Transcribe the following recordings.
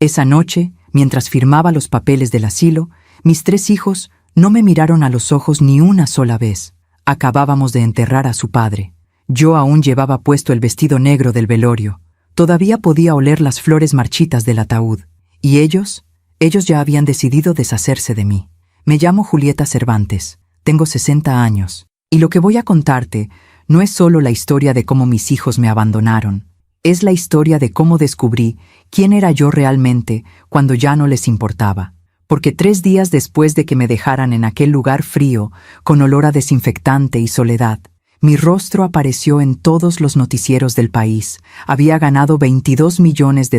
Esa noche, mientras firmaba los papeles del asilo, mis 3 hijos no me miraron a los ojos ni una sola vez. Acabábamos de enterrar a su padre. Yo aún llevaba puesto el vestido negro del velorio. Todavía podía oler las flores marchitas del ataúd. Y ellos ya habían decidido deshacerse de mí. Me llamo Julieta Cervantes. Tengo 60 años. Y lo que voy a contarte no es solo la historia de cómo mis hijos me abandonaron. Es la historia de cómo descubrí quién era yo realmente cuando ya no les importaba. Porque 3 días después de que me dejaran en aquel lugar frío, con olor a desinfectante y soledad, mi rostro apareció en todos los noticieros del país. Había ganado $22 millones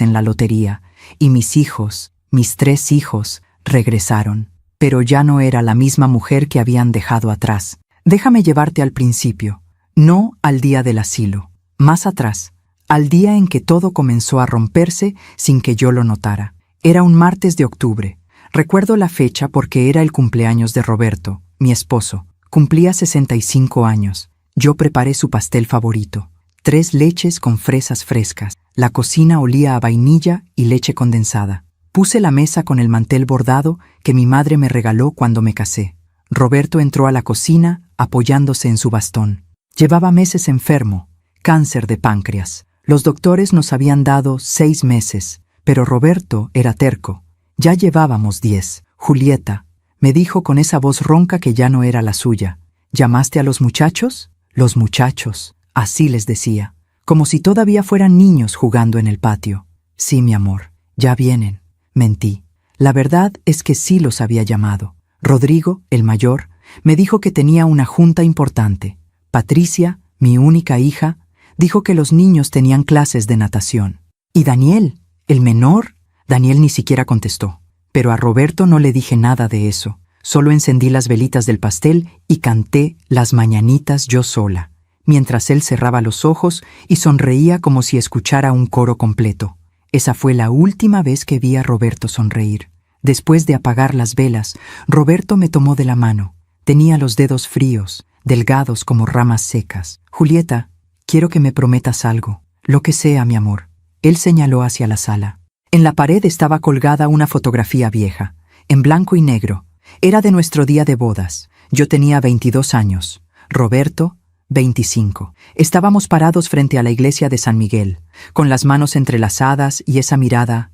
en la lotería. Y mis hijos, mis 3 hijos, regresaron. Pero ya no era la misma mujer que habían dejado atrás. Déjame llevarte al principio, no al día del asilo, más atrás, al día en que todo comenzó a romperse sin que yo lo notara. Era un martes de octubre. Recuerdo la fecha porque era el cumpleaños de Roberto, mi esposo. Cumplía 65 años. Yo preparé su pastel favorito. 3 leches con fresas frescas. La cocina olía a vainilla y leche condensada. Puse la mesa con el mantel bordado que mi madre me regaló cuando me casé. Roberto entró a la cocina apoyándose en su bastón. Llevaba meses enfermo, cáncer de páncreas. Los doctores nos habían dado 6 meses, pero Roberto era terco. Ya llevábamos 10. Julieta, me dijo con esa voz ronca que ya no era la suya. ¿Llamaste a los muchachos? Los muchachos, así les decía, como si todavía fueran niños jugando en el patio. Sí, mi amor, ya vienen. Mentí. La verdad es que sí los había llamado. Rodrigo, el mayor, me dijo que tenía una junta importante. Patricia, mi única hija, dijo que los niños tenían clases de natación. ¿Y Daniel, el menor? Daniel ni siquiera contestó. Pero a Roberto no le dije nada de eso. Solo encendí las velitas del pastel y canté las mañanitas yo sola, mientras él cerraba los ojos y sonreía como si escuchara un coro completo. Esa fue la última vez que vi a Roberto sonreír. Después de apagar las velas, Roberto me tomó de la mano. Tenía los dedos fríos, delgados como ramas secas. Julieta, quiero que me prometas algo. Lo que sea, mi amor. Él señaló hacia la sala. En la pared estaba colgada una fotografía vieja, en blanco y negro. Era de nuestro día de bodas. Yo tenía 22 años. Roberto, 25. Estábamos parados frente a la iglesia de San Miguel, con las manos entrelazadas y esa mirada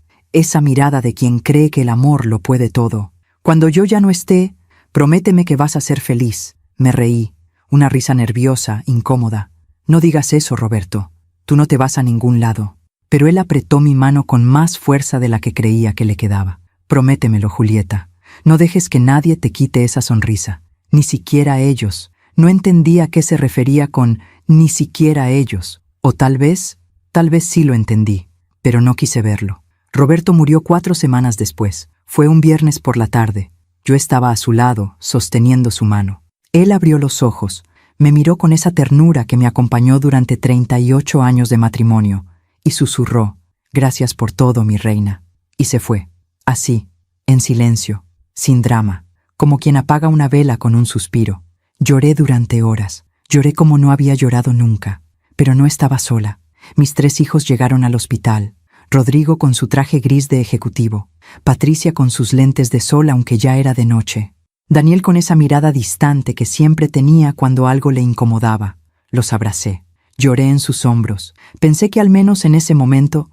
de quien cree que el amor lo puede todo. Cuando yo ya no esté, prométeme que vas a ser feliz. Me reí, una risa nerviosa, incómoda. No digas eso, Roberto. Tú no te vas a ningún lado. Pero él apretó mi mano con más fuerza de la que creía que le quedaba. Prométemelo, Julieta. No dejes que nadie te quite esa sonrisa. Ni siquiera ellos. No entendía a qué se refería con ni siquiera ellos. O tal vez sí lo entendí, pero no quise verlo. Roberto murió 4 semanas después. Fue un viernes por la tarde. Yo estaba a su lado, sosteniendo su mano. Él abrió los ojos, me miró con esa ternura que me acompañó durante 38 años de matrimonio, y susurró, «Gracias por todo, mi reina». Y se fue, así, en silencio, sin drama, como quien apaga una vela con un suspiro. Lloré durante horas, lloré como no había llorado nunca, pero no estaba sola. Mis 3 hijos llegaron al hospital. Rodrigo con su traje gris de ejecutivo, Patricia con sus lentes de sol aunque ya era de noche, Daniel con esa mirada distante que siempre tenía cuando algo le incomodaba. Los abracé, lloré en sus hombros, pensé que al menos en ese momento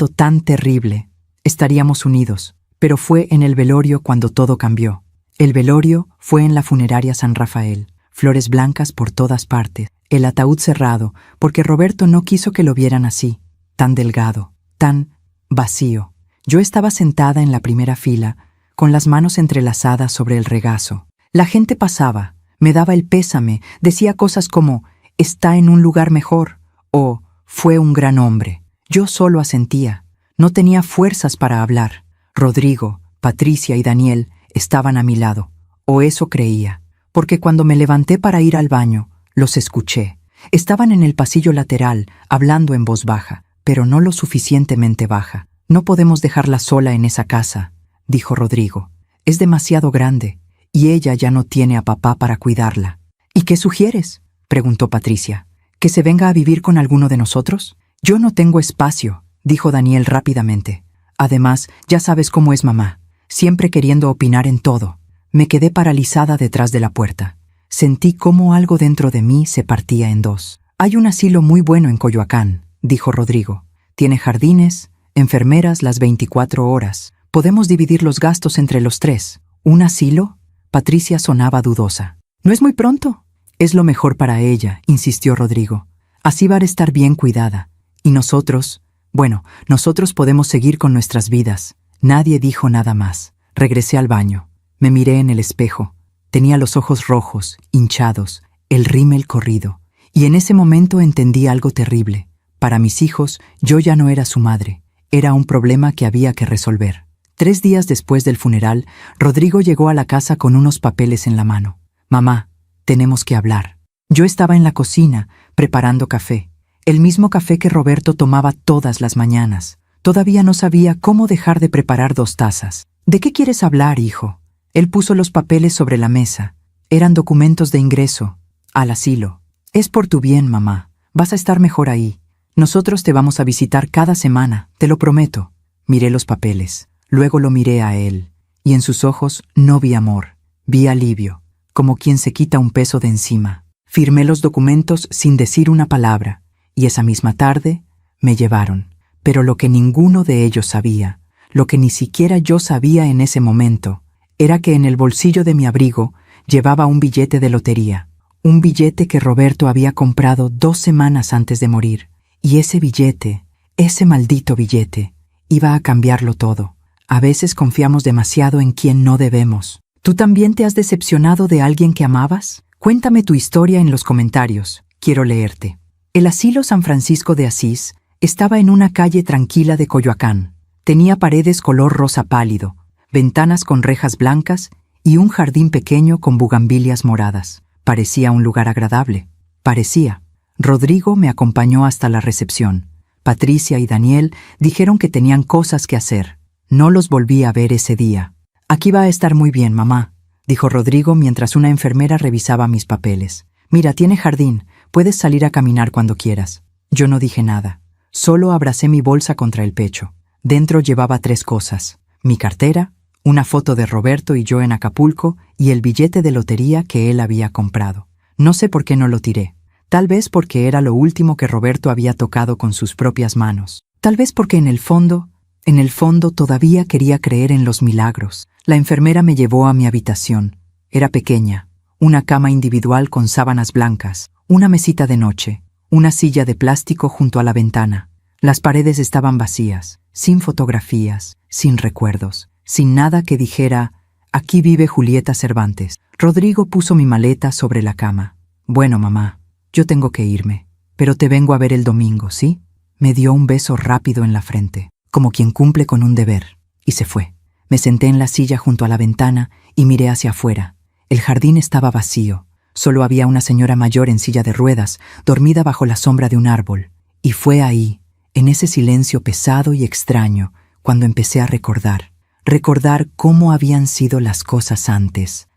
tan terrible, estaríamos unidos, pero fue en el velorio cuando todo cambió. El velorio fue en la funeraria San Rafael, flores blancas por todas partes, el ataúd cerrado, porque Roberto no quiso que lo vieran así, tan delgado, tan vacío. Yo estaba sentada en la primera fila, con las manos entrelazadas sobre el regazo. La gente pasaba, me daba el pésame, decía cosas como, «Está en un lugar mejor», o «Fue un gran hombre». Yo solo asentía, no tenía fuerzas para hablar. Rodrigo, Patricia y Daniel estaban a mi lado, o eso creía, porque cuando me levanté para ir al baño, los escuché. Estaban en el pasillo lateral, hablando en voz baja, pero no lo suficientemente baja. «No podemos dejarla sola en esa casa», dijo Rodrigo. «Es demasiado grande, y ella ya no tiene a papá para cuidarla». «¿Y qué sugieres?», preguntó Patricia. «¿Que se venga a vivir con alguno de nosotros?» «Yo no tengo espacio», dijo Daniel rápidamente. Además, ya sabes cómo es mamá, siempre queriendo opinar en todo. Me quedé paralizada detrás de la puerta. Sentí cómo algo dentro de mí se partía en dos. Hay un asilo muy bueno en Coyoacán, dijo Rodrigo. Tiene jardines, enfermeras las 24 horas. Podemos dividir los gastos entre los tres. ¿Un asilo? Patricia sonaba dudosa. ¿No es muy pronto? Es lo mejor para ella, insistió Rodrigo. Así va a estar bien cuidada. Y nosotros, bueno, nosotros podemos seguir con nuestras vidas. Nadie dijo nada más. Regresé al baño. Me miré en el espejo. Tenía los ojos rojos, hinchados, el rímel corrido. Y en ese momento entendí algo terrible. Para mis hijos, yo ya no era su madre. Era un problema que había que resolver. 3 días después del funeral, Rodrigo llegó a la casa con unos papeles en la mano. Mamá, tenemos que hablar. Yo estaba en la cocina, preparando café. El mismo café que Roberto tomaba todas las mañanas. Todavía no sabía cómo dejar de preparar 2 tazas. ¿De qué quieres hablar, hijo? Él puso los papeles sobre la mesa. Eran documentos de ingreso al asilo. Es por tu bien, mamá. Vas a estar mejor ahí. Nosotros te vamos a visitar cada semana, te lo prometo. Miré los papeles. Luego lo miré a él. Y en sus ojos no vi amor. Vi alivio, como quien se quita un peso de encima. Firmé los documentos sin decir una palabra. Y esa misma tarde me llevaron. Pero lo que ninguno de ellos sabía, lo que ni siquiera yo sabía en ese momento, era que en el bolsillo de mi abrigo llevaba un billete de lotería. Un billete que Roberto había comprado 2 semanas antes de morir. Y ese billete, ese maldito billete, iba a cambiarlo todo. A veces confiamos demasiado en quien no debemos. ¿Tú también te has decepcionado de alguien que amabas? Cuéntame tu historia en los comentarios. Quiero leerte. El asilo San Francisco de Asís estaba en una calle tranquila de Coyoacán. Tenía paredes color rosa pálido, ventanas con rejas blancas y un jardín pequeño con bugambilias moradas. Parecía un lugar agradable. Parecía. Rodrigo me acompañó hasta la recepción. Patricia y Daniel dijeron que tenían cosas que hacer. No los volví a ver ese día. Aquí va a estar muy bien, mamá, dijo Rodrigo mientras una enfermera revisaba mis papeles. Mira, tiene jardín. Puedes salir a caminar cuando quieras. Yo no dije nada. Solo abracé mi bolsa contra el pecho. Dentro llevaba 3 cosas. Mi cartera, una foto de Roberto y yo en Acapulco y el billete de lotería que él había comprado. No sé por qué no lo tiré. Tal vez porque era lo último que Roberto había tocado con sus propias manos. Tal vez porque en el fondo todavía quería creer en los milagros. La enfermera me llevó a mi habitación. Era pequeña. Una cama individual con sábanas blancas. Una mesita de noche. Una silla de plástico junto a la ventana. Las paredes estaban vacías, sin fotografías, sin recuerdos, sin nada que dijera, aquí vive Julieta Cervantes. Rodrigo puso mi maleta sobre la cama. Bueno, mamá, yo tengo que irme, pero te vengo a ver el domingo, ¿sí? Me dio un beso rápido en la frente, como quien cumple con un deber, y se fue. Me senté en la silla junto a la ventana y miré hacia afuera. El jardín estaba vacío. Solo había una señora mayor en silla de ruedas, dormida bajo la sombra de un árbol. Y fue ahí, en ese silencio pesado y extraño, cuando empecé a recordar cómo habían sido las cosas antes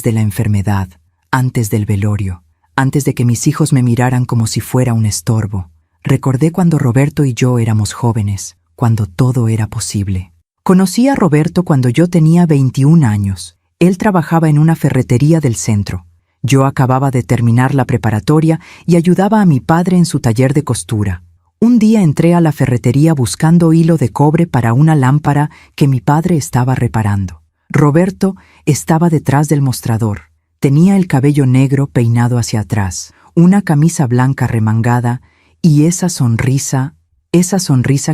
de la enfermedad, antes del velorio, antes de que mis hijos me miraran como si fuera un estorbo. Recordé cuando Roberto y yo éramos jóvenes, cuando todo era posible. Conocí a Roberto cuando yo tenía 21 años. Él trabajaba en una ferretería del centro. Yo acababa de terminar la preparatoria y ayudaba a mi padre en su taller de costura. Un día entré a la ferretería buscando hilo de cobre para una lámpara que mi padre estaba reparando. Roberto estaba detrás del mostrador. Tenía el cabello negro peinado hacia atrás, una camisa blanca remangada y esa sonrisa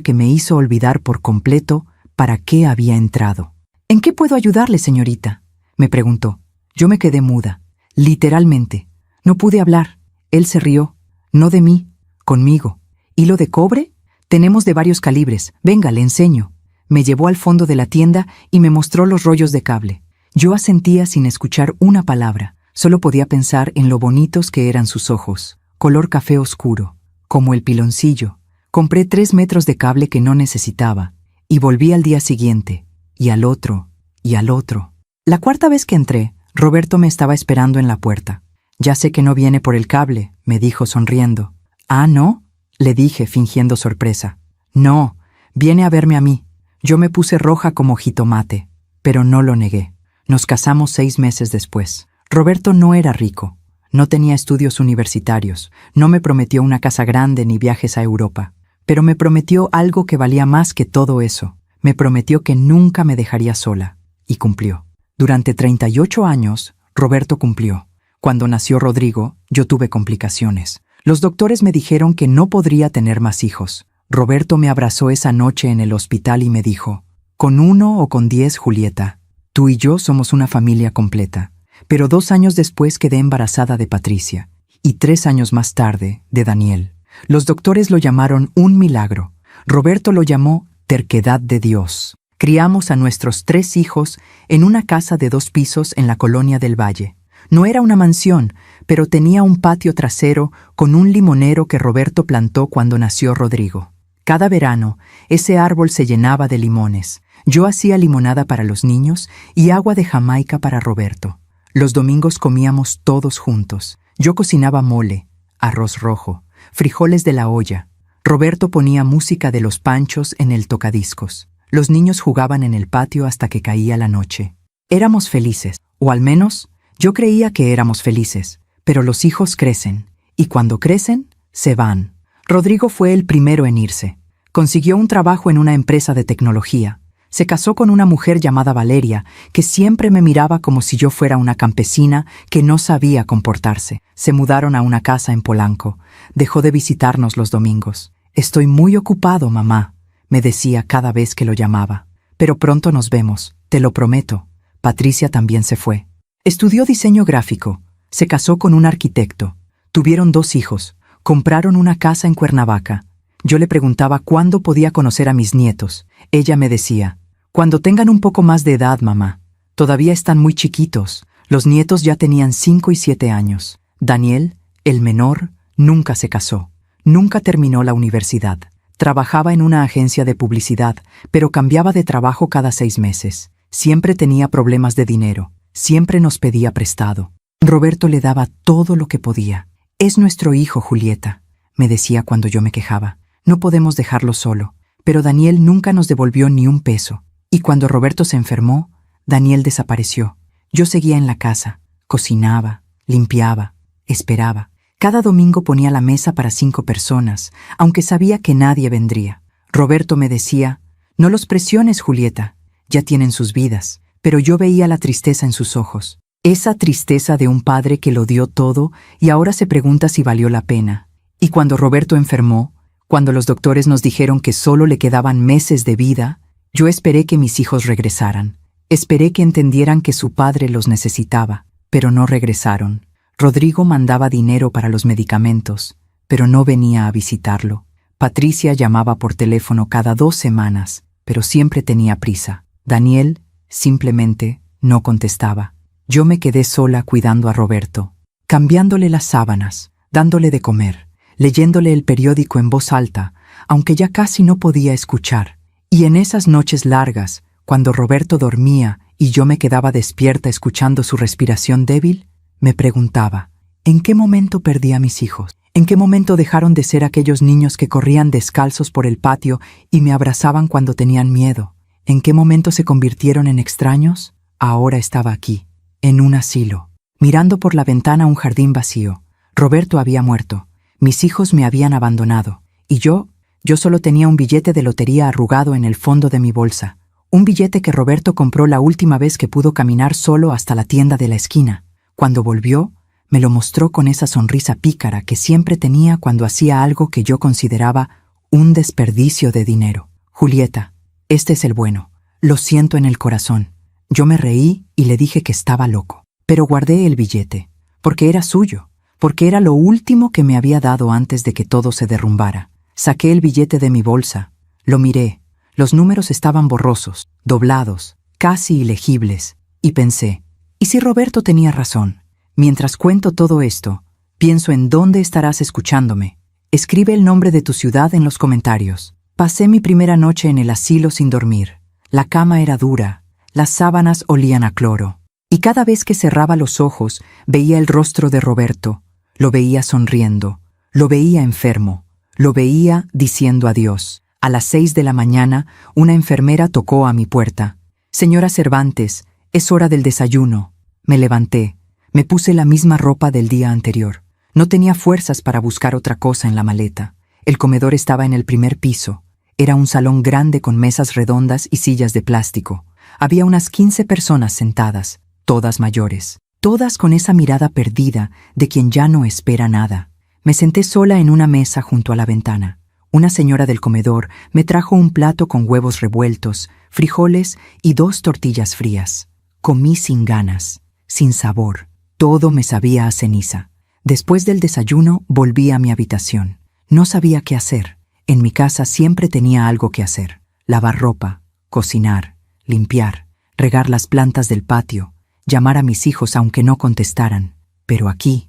que me hizo olvidar por completo para qué había entrado. ¿En qué puedo ayudarle, señorita?, me preguntó. Yo me quedé muda. Literalmente. No pude hablar. Él se rió. No de mí, conmigo. ¿Hilo de cobre? Tenemos de varios calibres. Venga, le enseño. Me llevó al fondo de la tienda y me mostró los rollos de cable. Yo asentía sin escuchar una palabra. Solo podía pensar en lo bonitos que eran sus ojos. Color café oscuro, como el piloncillo. Compré 3 metros de cable que no necesitaba. Y volví al día siguiente. Y al otro. Y al otro. La 4ª vez que entré, Roberto me estaba esperando en la puerta. Ya sé que no viene por el cable, me dijo sonriendo. ¿Ah, no?, le dije fingiendo sorpresa. No, viene a verme a mí. Yo me puse roja como jitomate, pero no lo negué. Nos casamos 6 meses después. Roberto no era rico, no tenía estudios universitarios, no me prometió una casa grande ni viajes a Europa, pero me prometió algo que valía más que todo eso. Me prometió que nunca me dejaría sola, y cumplió. Durante 38 años, Roberto cumplió. Cuando nació Rodrigo, yo tuve complicaciones. Los doctores me dijeron que no podría tener más hijos. Roberto me abrazó esa noche en el hospital y me dijo: «Con 1 o con 10, Julieta, tú y yo somos una familia completa». Pero 2 años después quedé embarazada de Patricia, y 3 años más tarde, de Daniel. Los doctores lo llamaron un milagro. Roberto lo llamó terquedad de Dios. Criamos a nuestros 3 hijos en una casa de 2 pisos en la colonia del Valle. No era una mansión, pero tenía un patio trasero con un limonero que Roberto plantó cuando nació Rodrigo. Cada verano, ese árbol se llenaba de limones. Yo hacía limonada para los niños y agua de Jamaica para Roberto. Los domingos comíamos todos juntos. Yo cocinaba mole, arroz rojo, frijoles de la olla. Roberto ponía música de los Panchos en el tocadiscos. Los niños jugaban en el patio hasta que caía la noche. Éramos felices, o al menos yo creía que éramos felices, pero los hijos crecen, y cuando crecen, se van. Rodrigo fue el primero en irse. Consiguió un trabajo en una empresa de tecnología. Se casó con una mujer llamada Valeria, que siempre me miraba como si yo fuera una campesina que no sabía comportarse. Se mudaron a una casa en Polanco. Dejó de visitarnos los domingos. «Estoy muy ocupado, mamá», me decía cada vez que lo llamaba. «Pero pronto nos vemos, te lo prometo». Patricia también se fue. Estudió diseño gráfico, se casó con un arquitecto, tuvieron 2 hijos, compraron una casa en Cuernavaca. Yo le preguntaba cuándo podía conocer a mis nietos. Ella me decía: «Cuando tengan un poco más de edad, mamá. Todavía están muy chiquitos». Los nietos ya tenían 5 y 7 años. Daniel, el menor, nunca se casó, nunca terminó la universidad. Trabajaba en una agencia de publicidad, pero cambiaba de trabajo cada 6 meses. Siempre tenía problemas de dinero. Siempre nos pedía prestado. Roberto le daba todo lo que podía. «Es nuestro hijo, Julieta», me decía cuando yo me quejaba. «No podemos dejarlo solo». Pero Daniel nunca nos devolvió ni un peso. Y cuando Roberto se enfermó, Daniel desapareció. Yo seguía en la casa, cocinaba, limpiaba, esperaba. Cada domingo ponía la mesa para 5 personas, aunque sabía que nadie vendría. Roberto me decía: «No los presiones, Julieta, ya tienen sus vidas». Pero yo veía la tristeza en sus ojos. Esa tristeza de un padre que lo dio todo y ahora se pregunta si valió la pena. Y cuando Roberto enfermó, cuando los doctores nos dijeron que solo le quedaban meses de vida, yo esperé que mis hijos regresaran. Esperé que entendieran que su padre los necesitaba, pero no regresaron. Rodrigo mandaba dinero para los medicamentos, pero no venía a visitarlo. Patricia llamaba por teléfono cada 2 semanas, pero siempre tenía prisa. Daniel simplemente no contestaba. Yo me quedé sola cuidando a Roberto, cambiándole las sábanas, dándole de comer, leyéndole el periódico en voz alta, aunque ya casi no podía escuchar. Y en esas noches largas, cuando Roberto dormía y yo me quedaba despierta escuchando su respiración débil, me preguntaba: ¿en qué momento perdí a mis hijos? ¿En qué momento dejaron de ser aquellos niños que corrían descalzos por el patio y me abrazaban cuando tenían miedo? ¿En qué momento se convirtieron en extraños? Ahora estaba aquí, en un asilo, mirando por la ventana un jardín vacío. Roberto había muerto, mis hijos me habían abandonado, y yo solo tenía un billete de lotería arrugado en el fondo de mi bolsa, un billete que Roberto compró la última vez que pudo caminar solo hasta la tienda de la esquina. Cuando volvió, me lo mostró con esa sonrisa pícara que siempre tenía cuando hacía algo que yo consideraba un desperdicio de dinero. «Julieta, este es el bueno. Lo siento en el corazón». Yo me reí y le dije que estaba loco, pero guardé el billete, porque era suyo, porque era lo último que me había dado antes de que todo se derrumbara. Saqué el billete de mi bolsa, lo miré, los números estaban borrosos, doblados, casi ilegibles, y pensé: ¿y si Roberto tenía razón? Mientras cuento todo esto, pienso en dónde estarás escuchándome. Escribe el nombre de tu ciudad en los comentarios. Pasé mi primera noche en el asilo sin dormir. La cama era dura, las sábanas olían a cloro. Y cada vez que cerraba los ojos, veía el rostro de Roberto. Lo veía sonriendo, lo veía enfermo, lo veía diciendo adiós. A las 6 de la mañana, una enfermera tocó a mi puerta. «Señora Cervantes, es hora del desayuno». Me levanté. Me puse la misma ropa del día anterior. No tenía fuerzas para buscar otra cosa en la maleta. El comedor estaba en el primer piso. Era un salón grande con mesas redondas y sillas de plástico. Había unas 15 personas sentadas, todas mayores, todas con esa mirada perdida de quien ya no espera nada. Me senté sola en una mesa junto a la ventana. Una señora del comedor me trajo un plato con huevos revueltos, frijoles y 2 tortillas frías. Comí sin ganas, sin sabor. Todo me sabía a ceniza. Después del desayuno volví a mi habitación. No sabía qué hacer. En mi casa siempre tenía algo que hacer. Lavar ropa, cocinar, limpiar, regar las plantas del patio, llamar a mis hijos aunque no contestaran. Pero aquí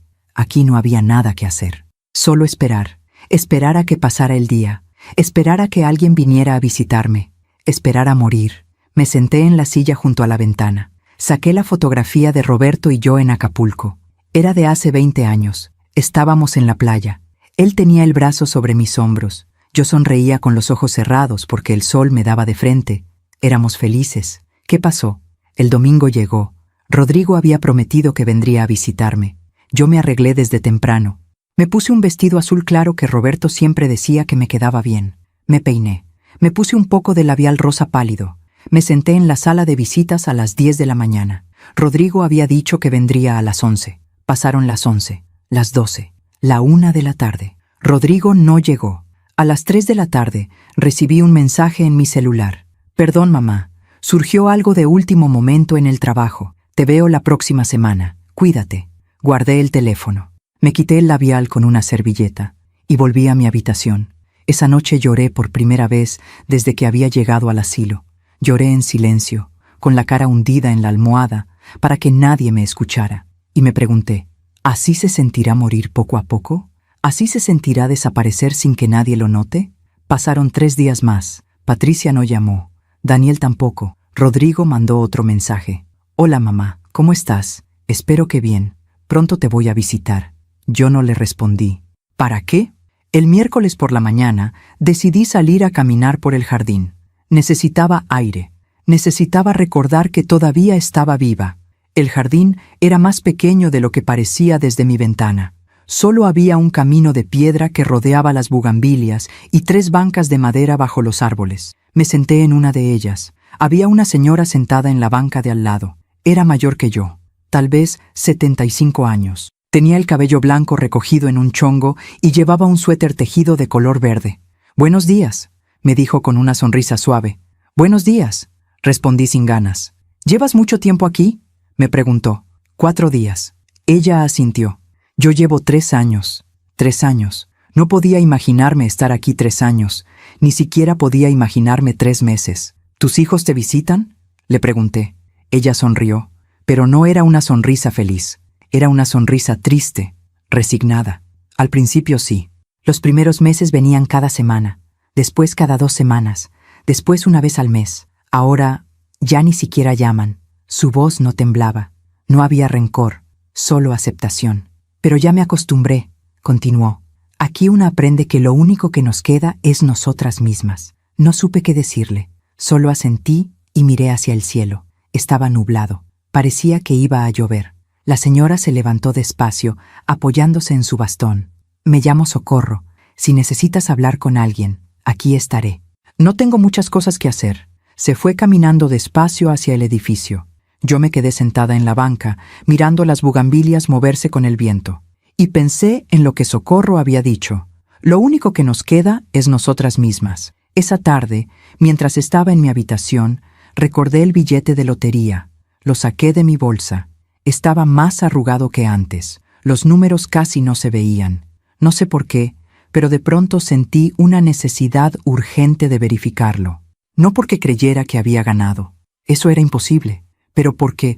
no había nada que hacer. Solo esperar. Esperar a que pasara el día. Esperar a que alguien viniera a visitarme. Esperar a morir. Me senté en la silla junto a la ventana. Saqué la fotografía de Roberto y yo en Acapulco. Era de hace 20 años. Estábamos en la playa. Él tenía el brazo sobre mis hombros. Yo sonreía con los ojos cerrados porque el sol me daba de frente. Éramos felices. ¿Qué pasó? El domingo llegó. Rodrigo había prometido que vendría a visitarme. Yo me arreglé desde temprano. Me puse un vestido azul claro que Roberto siempre decía que me quedaba bien. Me peiné. Me puse un poco de labial rosa pálido. Me senté en la sala de visitas a las 10 de la mañana. Rodrigo había dicho que vendría a las 11. Pasaron las 11, las 12, la 1 de la tarde. Rodrigo no llegó. A las 3 de la tarde recibí un mensaje en mi celular. «Perdón, mamá. Surgió algo de último momento en el trabajo. Te veo la próxima semana. Cuídate». Guardé el teléfono. Me quité el labial con una servilleta y volví a mi habitación. Esa noche lloré por primera vez desde que había llegado al asilo. Lloré en silencio, con la cara hundida en la almohada, para que nadie me escuchara. Y me pregunté, ¿así se sentirá morir poco a poco? ¿Así se sentirá desaparecer sin que nadie lo note? Pasaron 3 días más. Patricia no llamó. Daniel tampoco. Rodrigo mandó otro mensaje. «Hola, mamá. ¿Cómo estás? Espero que bien. Pronto te voy a visitar». Yo no le respondí. ¿Para qué? El miércoles por la mañana decidí salir a caminar por el jardín. Necesitaba aire. Necesitaba recordar que todavía estaba viva. El jardín era más pequeño de lo que parecía desde mi ventana. Solo había un camino de piedra que rodeaba las bugambilias y 3 bancas de madera bajo los árboles. Me senté en una de ellas. Había una señora sentada en la banca de al lado. Era mayor que yo, tal vez 75 años. Tenía el cabello blanco recogido en un chongo y llevaba un suéter tejido de color verde. «Buenos días», me dijo con una sonrisa suave. «Buenos días», respondí sin ganas. «¿Llevas mucho tiempo aquí?», me preguntó. 4 días. Ella asintió. «Yo llevo 3 años. 3 años. No podía imaginarme estar aquí 3 años. Ni siquiera podía imaginarme 3 meses. ¿Tus hijos te visitan?», le pregunté. Ella sonrió, pero no era una sonrisa feliz. Era una sonrisa triste, resignada. Al principio sí. Los primeros meses venían cada semana, después cada 2 semanas, después una vez al mes. Ahora ya ni siquiera llaman. Su voz no temblaba. No había rencor, solo aceptación. «Pero ya me acostumbré», continuó. «Aquí una aprende que lo único que nos queda es nosotras mismas». No supe qué decirle. Solo asentí y miré hacia el cielo. Estaba nublado. Parecía que iba a llover. La señora se levantó despacio, apoyándose en su bastón. «Me llamo Socorro. Si necesitas hablar con alguien, aquí estaré». «No tengo muchas cosas que hacer». Se fue caminando despacio hacia el edificio. Yo me quedé sentada en la banca, mirando las bugambilias moverse con el viento. Y pensé en lo que Socorro había dicho. Lo único que nos queda es nosotras mismas. Esa tarde, mientras estaba en mi habitación, recordé el billete de lotería. Lo saqué de mi bolsa. Estaba más arrugado que antes. Los números casi no se veían. No sé por qué, pero de pronto sentí una necesidad urgente de verificarlo. No porque creyera que había ganado. Eso era imposible. Pero porque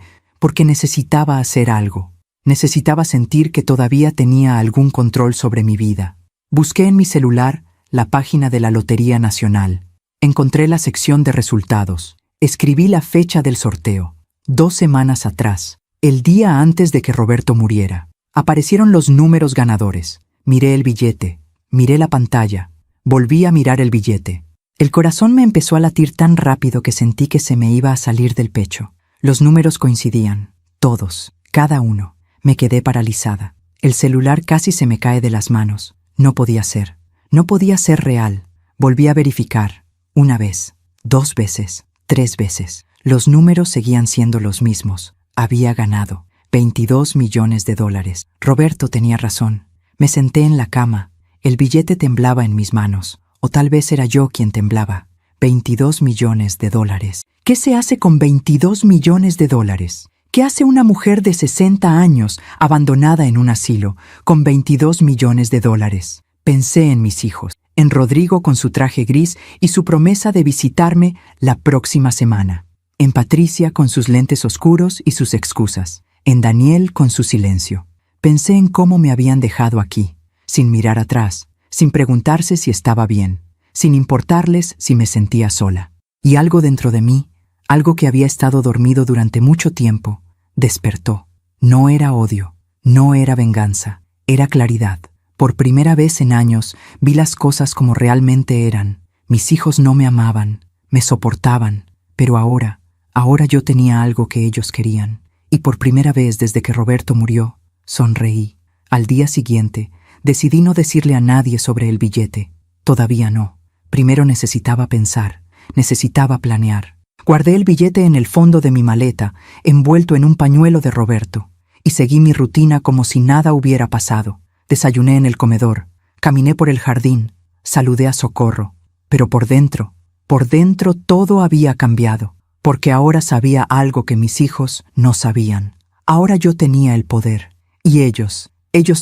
necesitaba hacer algo. Necesitaba sentir que todavía tenía algún control sobre mi vida. Busqué en mi celular la página de la Lotería Nacional. Encontré la sección de resultados. Escribí la fecha del sorteo. 2 semanas atrás, el día antes de que Roberto muriera. Aparecieron los números ganadores. Miré el billete. Miré la pantalla. Volví a mirar el billete. El corazón me empezó a latir tan rápido que sentí que se me iba a salir del pecho. Los números coincidían, todos, cada uno. Me quedé paralizada. El celular casi se me cae de las manos. No podía ser. No podía ser real. Volví a verificar. 1 vez, 2 veces, 3 veces. Los números seguían siendo los mismos. Había ganado. $22 millones. Roberto tenía razón. Me senté en la cama. El billete temblaba en mis manos. O tal vez era yo quien temblaba. $22 millones. ¿Qué se hace con $22 millones? ¿Qué hace una mujer de 60 años abandonada en un asilo con $22 millones? Pensé en mis hijos, en Rodrigo con su traje gris y su promesa de visitarme la próxima semana, en Patricia con sus lentes oscuros y sus excusas, en Daniel con su silencio. Pensé en cómo me habían dejado aquí, sin mirar atrás, sin preguntarse si estaba bien, sin importarles si me sentía sola. Y algo dentro de mí, algo que había estado dormido durante mucho tiempo, despertó. No era odio, no era venganza, era claridad. Por primera vez en años vi las cosas como realmente eran. Mis hijos no me amaban, me soportaban, pero ahora yo tenía algo que ellos querían. Y por primera vez desde que Roberto murió, sonreí. Al día siguiente, decidí no decirle a nadie sobre el billete. Todavía no. Primero necesitaba pensar, necesitaba planear. Guardé el billete en el fondo de mi maleta, envuelto en un pañuelo de Roberto, y seguí mi rutina como si nada hubiera pasado. Desayuné en el comedor, caminé por el jardín, saludé a Socorro, pero por dentro todo había cambiado, porque ahora sabía algo que mis hijos no sabían. Ahora yo tenía el poder, y ellos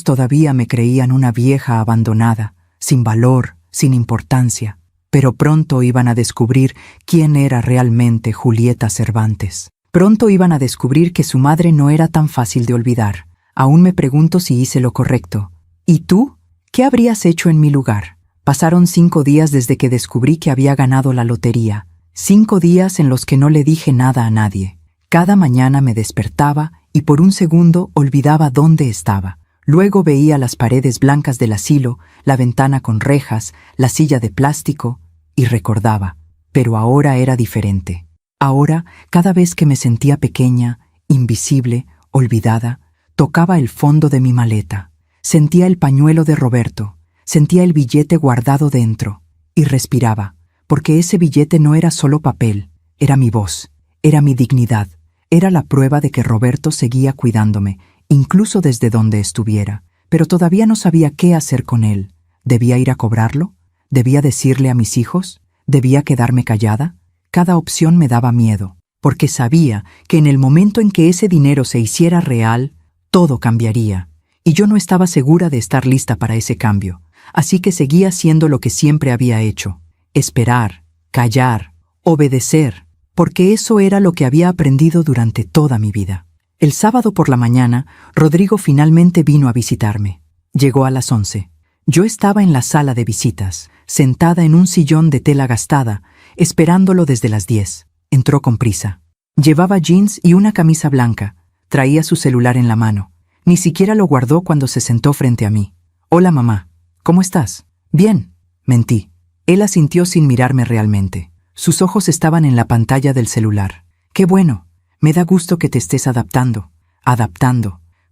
todavía me creían una vieja abandonada, sin valor, sin importancia. Pero pronto iban a descubrir quién era realmente Julieta Cervantes. Pronto iban a descubrir que su madre no era tan fácil de olvidar. Aún me pregunto si hice lo correcto. ¿Y tú? ¿Qué habrías hecho en mi lugar? Pasaron 5 días desde que descubrí que había ganado la lotería. 5 días en los que no le dije nada a nadie. Cada mañana me despertaba y por un segundo olvidaba dónde estaba. Luego veía las paredes blancas del asilo, la ventana con rejas, la silla de plástico, y recordaba. Pero ahora era diferente. Ahora, cada vez que me sentía pequeña, invisible, olvidada, tocaba el fondo de mi maleta. Sentía el pañuelo de Roberto, sentía el billete guardado dentro, y respiraba, porque ese billete no era solo papel, era mi voz, era mi dignidad, era la prueba de que Roberto seguía cuidándome, incluso desde donde estuviera, pero todavía no sabía qué hacer con él. ¿Debía ir a cobrarlo? ¿Debía decirle a mis hijos? ¿Debía quedarme callada? Cada opción me daba miedo, porque sabía que en el momento en que ese dinero se hiciera real, todo cambiaría, y yo no estaba segura de estar lista para ese cambio, así que seguía haciendo lo que siempre había hecho: esperar, callar, obedecer, porque eso era lo que había aprendido durante toda mi vida. El sábado por la mañana, Rodrigo finalmente vino a visitarme. Llegó a las 11. Yo estaba en la sala de visitas, sentada en un sillón de tela gastada, esperándolo desde las 10. Entró con prisa. Llevaba jeans y una camisa blanca. Traía su celular en la mano. Ni siquiera lo guardó cuando se sentó frente a mí. «Hola, mamá. ¿Cómo estás?» «Bien», mentí. Él asintió sin mirarme realmente. Sus ojos estaban en la pantalla del celular. «Qué bueno. Me da gusto que te estés adaptando.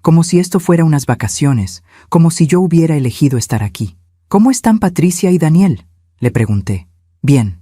Como si esto fuera unas vacaciones, como si yo hubiera elegido estar aquí». «¿Cómo están Patricia y Daniel?», le pregunté. «Bien,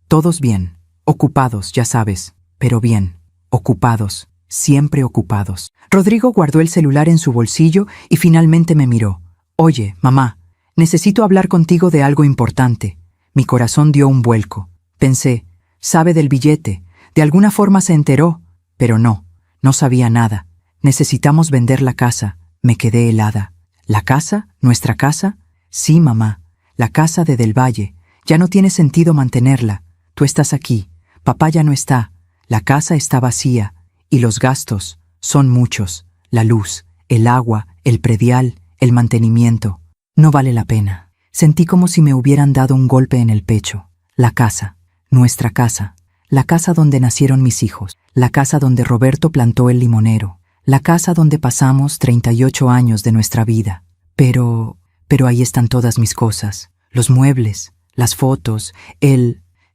todos bien. Ocupados, ya sabes, pero bien. Ocupados, siempre ocupados». Rodrigo guardó el celular en su bolsillo y finalmente me miró. «Oye, mamá, necesito hablar contigo de algo importante». Mi corazón dio un vuelco. Pensé, sabe del billete, de alguna forma se enteró, pero no sabía nada. «Necesitamos vender la casa». Me quedé helada. ¿La casa? ¿Nuestra casa? Sí, mamá, la casa de Del Valle. Ya no tiene sentido mantenerla. Tú estás aquí, papá ya no está, la casa está vacía, y los gastos son muchos. La luz, el agua, el predial, el mantenimiento. No vale la pena. Sentí como si me hubieran dado un golpe en el pecho. La casa, nuestra casa, la casa donde nacieron mis hijos, la casa donde Roberto plantó el limonero, la casa donde pasamos 38 años de nuestra vida. Pero ahí están todas mis cosas, los muebles, las fotos,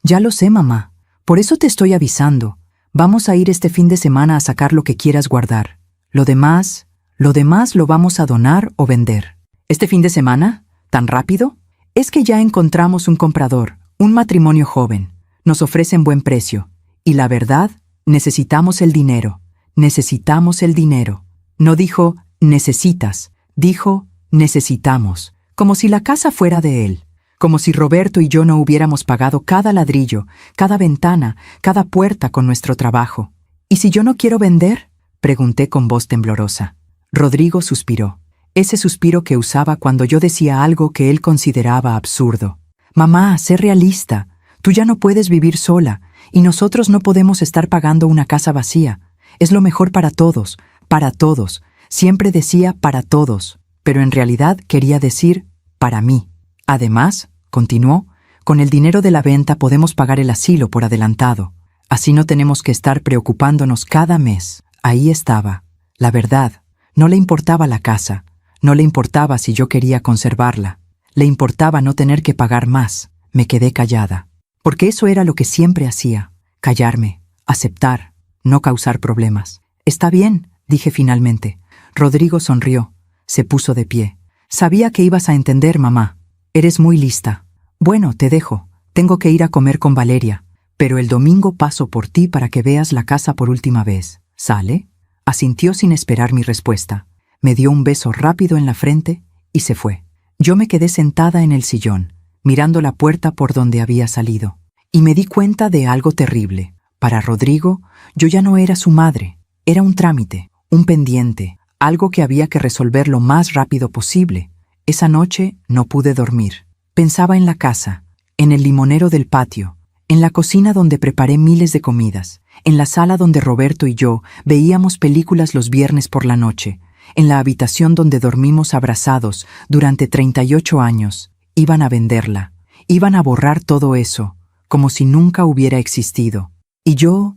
Ya lo sé, mamá. Por eso te estoy avisando. Vamos a ir este fin de semana a sacar lo que quieras guardar. Lo demás lo vamos a donar o vender. ¿Este fin de semana? ¿Tan rápido? Es que ya encontramos un comprador, un matrimonio joven. Nos ofrecen buen precio. Y la verdad, necesitamos el dinero. Necesitamos el dinero. No dijo necesitas, dijo necesitamos. Como si la casa fuera de él. Como si Roberto y yo no hubiéramos pagado cada ladrillo, cada ventana, cada puerta con nuestro trabajo. ¿Y si yo no quiero vender? Pregunté con voz temblorosa. Rodrigo suspiró. Ese suspiro que usaba cuando yo decía algo que él consideraba absurdo. Mamá, sé realista. Tú ya no puedes vivir sola, y nosotros no podemos estar pagando una casa vacía. Es lo mejor para todos, para todos. Siempre decía para todos, pero en realidad quería decir para mí. Además, continuó, con el dinero de la venta podemos pagar el asilo por adelantado. Así no tenemos que estar preocupándonos cada mes. Ahí estaba. La verdad, no le importaba la casa. No le importaba si yo quería conservarla. Le importaba no tener que pagar más. Me quedé callada. Porque eso era lo que siempre hacía. Callarme, aceptar, no causar problemas. Está bien, dije finalmente. Rodrigo sonrió. Se puso de pie. Sabía que ibas a entender, mamá. Eres muy lista. Bueno, te dejo. Tengo que ir a comer con Valeria. Pero el domingo paso por ti para que veas la casa por última vez. ¿Sale? Asintió sin esperar mi respuesta. Me dio un beso rápido en la frente y se fue. Yo me quedé sentada en el sillón, mirando la puerta por donde había salido. Y me di cuenta de algo terrible. Para Rodrigo, yo ya no era su madre. Era un trámite, un pendiente, algo que había que resolver lo más rápido posible. Esa noche no pude dormir. Pensaba en la casa, en el limonero del patio, en la cocina donde preparé miles de comidas, en la sala donde Roberto y yo veíamos películas los viernes por la noche, en la habitación donde dormimos abrazados durante 38 años. Iban a venderla, iban a borrar todo eso, como si nunca hubiera existido. Y yo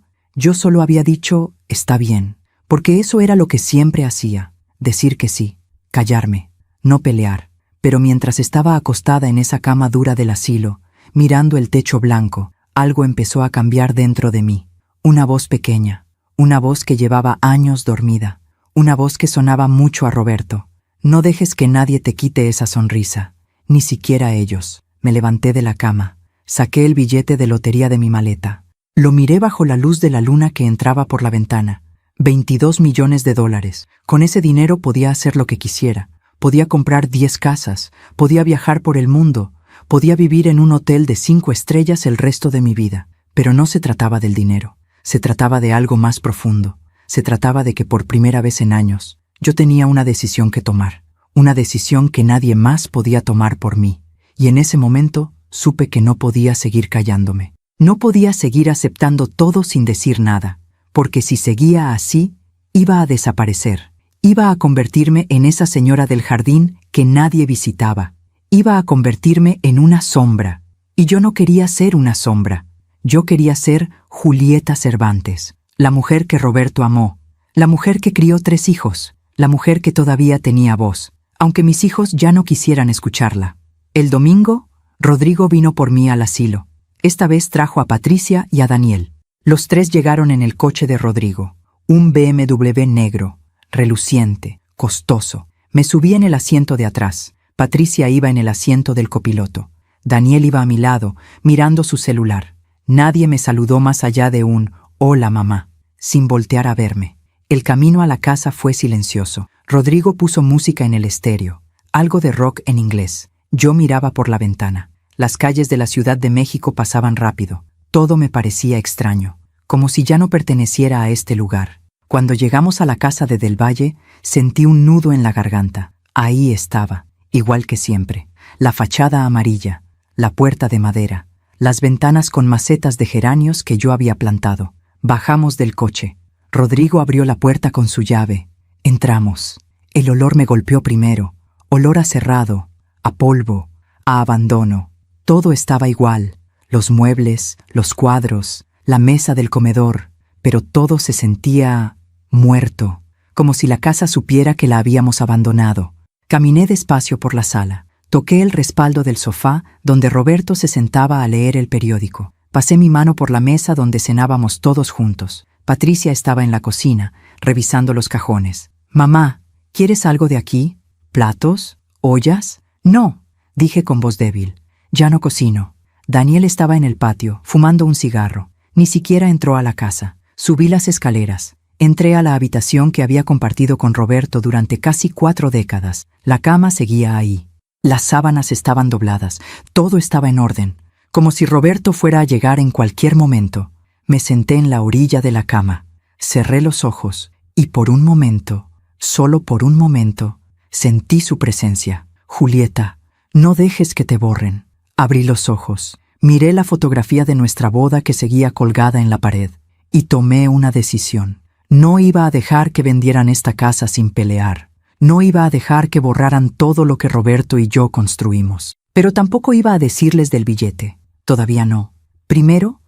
solo había dicho, está bien, porque eso era lo que siempre hacía, decir que sí, callarme, no pelear. Pero mientras estaba acostada en esa cama dura del asilo, mirando el techo blanco, algo empezó a cambiar dentro de mí. Una voz pequeña, una voz que llevaba años dormida, una voz que sonaba mucho a Roberto. No dejes que nadie te quite esa sonrisa, ni siquiera ellos. Me levanté de la cama, saqué el billete de lotería de mi maleta. Lo miré bajo la luz de la luna que entraba por la ventana. 22 millones de dólares. Con ese dinero podía hacer lo que quisiera. Podía comprar 10 casas, podía viajar por el mundo, podía vivir en un hotel de 5 estrellas el resto de mi vida. Pero no se trataba del dinero, se trataba de algo más profundo. Se trataba de que por primera vez en años, yo tenía una decisión que tomar, una decisión que nadie más podía tomar por mí. Y en ese momento supe que no podía seguir callándome. No podía seguir aceptando todo sin decir nada, porque si seguía así, iba a desaparecer. Iba a convertirme en esa señora del jardín que nadie visitaba. Iba a convertirme en una sombra. Y yo no quería ser una sombra. Yo quería ser Julieta Cervantes, la mujer que Roberto amó, la mujer que crió 3 hijos, la mujer que todavía tenía voz, aunque mis hijos ya no quisieran escucharla. El domingo, Rodrigo vino por mí al asilo. Esta vez trajo a Patricia y a Daniel. Los 3 llegaron en el coche de Rodrigo, un BMW negro, reluciente, costoso. Me subí en el asiento de atrás. Patricia iba en el asiento del copiloto. Daniel iba a mi lado, mirando su celular. Nadie me saludó más allá de un «Hola, mamá», sin voltear a verme. El camino a la casa fue silencioso. Rodrigo puso música en el estéreo, algo de rock en inglés. Yo miraba por la ventana. Las calles de la Ciudad de México pasaban rápido. Todo me parecía extraño, como si ya no perteneciera a este lugar. Cuando llegamos a la casa de Del Valle, sentí un nudo en la garganta. Ahí estaba, igual que siempre, la fachada amarilla, la puerta de madera, las ventanas con macetas de geranios que yo había plantado. Bajamos del coche. Rodrigo abrió la puerta con su llave. Entramos. El olor me golpeó primero. Olor a cerrado, a polvo, a abandono. Todo estaba igual. Los muebles, los cuadros, la mesa del comedor. Pero todo se sentía muerto, como si la casa supiera que la habíamos abandonado. Caminé despacio por la sala. Toqué el respaldo del sofá donde Roberto se sentaba a leer el periódico. Pasé mi mano por la mesa donde cenábamos todos juntos. Patricia estaba en la cocina, revisando los cajones. «Mamá, ¿quieres algo de aquí? ¿Platos? ¿Ollas?» «No», dije con voz débil. «Ya no cocino». Daniel estaba en el patio, fumando un cigarro. Ni siquiera entró a la casa. Subí las escaleras. Entré a la habitación que había compartido con Roberto durante casi 4 décadas. La cama seguía ahí. Las sábanas estaban dobladas. Todo estaba en orden, como si Roberto fuera a llegar en cualquier momento. Me senté en la orilla de la cama. Cerré los ojos y por un momento, solo por un momento, sentí su presencia. «Julieta, no dejes que te borren». Abrí los ojos. Miré la fotografía de nuestra boda que seguía colgada en la pared y tomé una decisión. No iba a dejar que vendieran esta casa sin pelear. No iba a dejar que borraran todo lo que Roberto y yo construimos. Pero tampoco iba a decirles del billete. Todavía no. Primero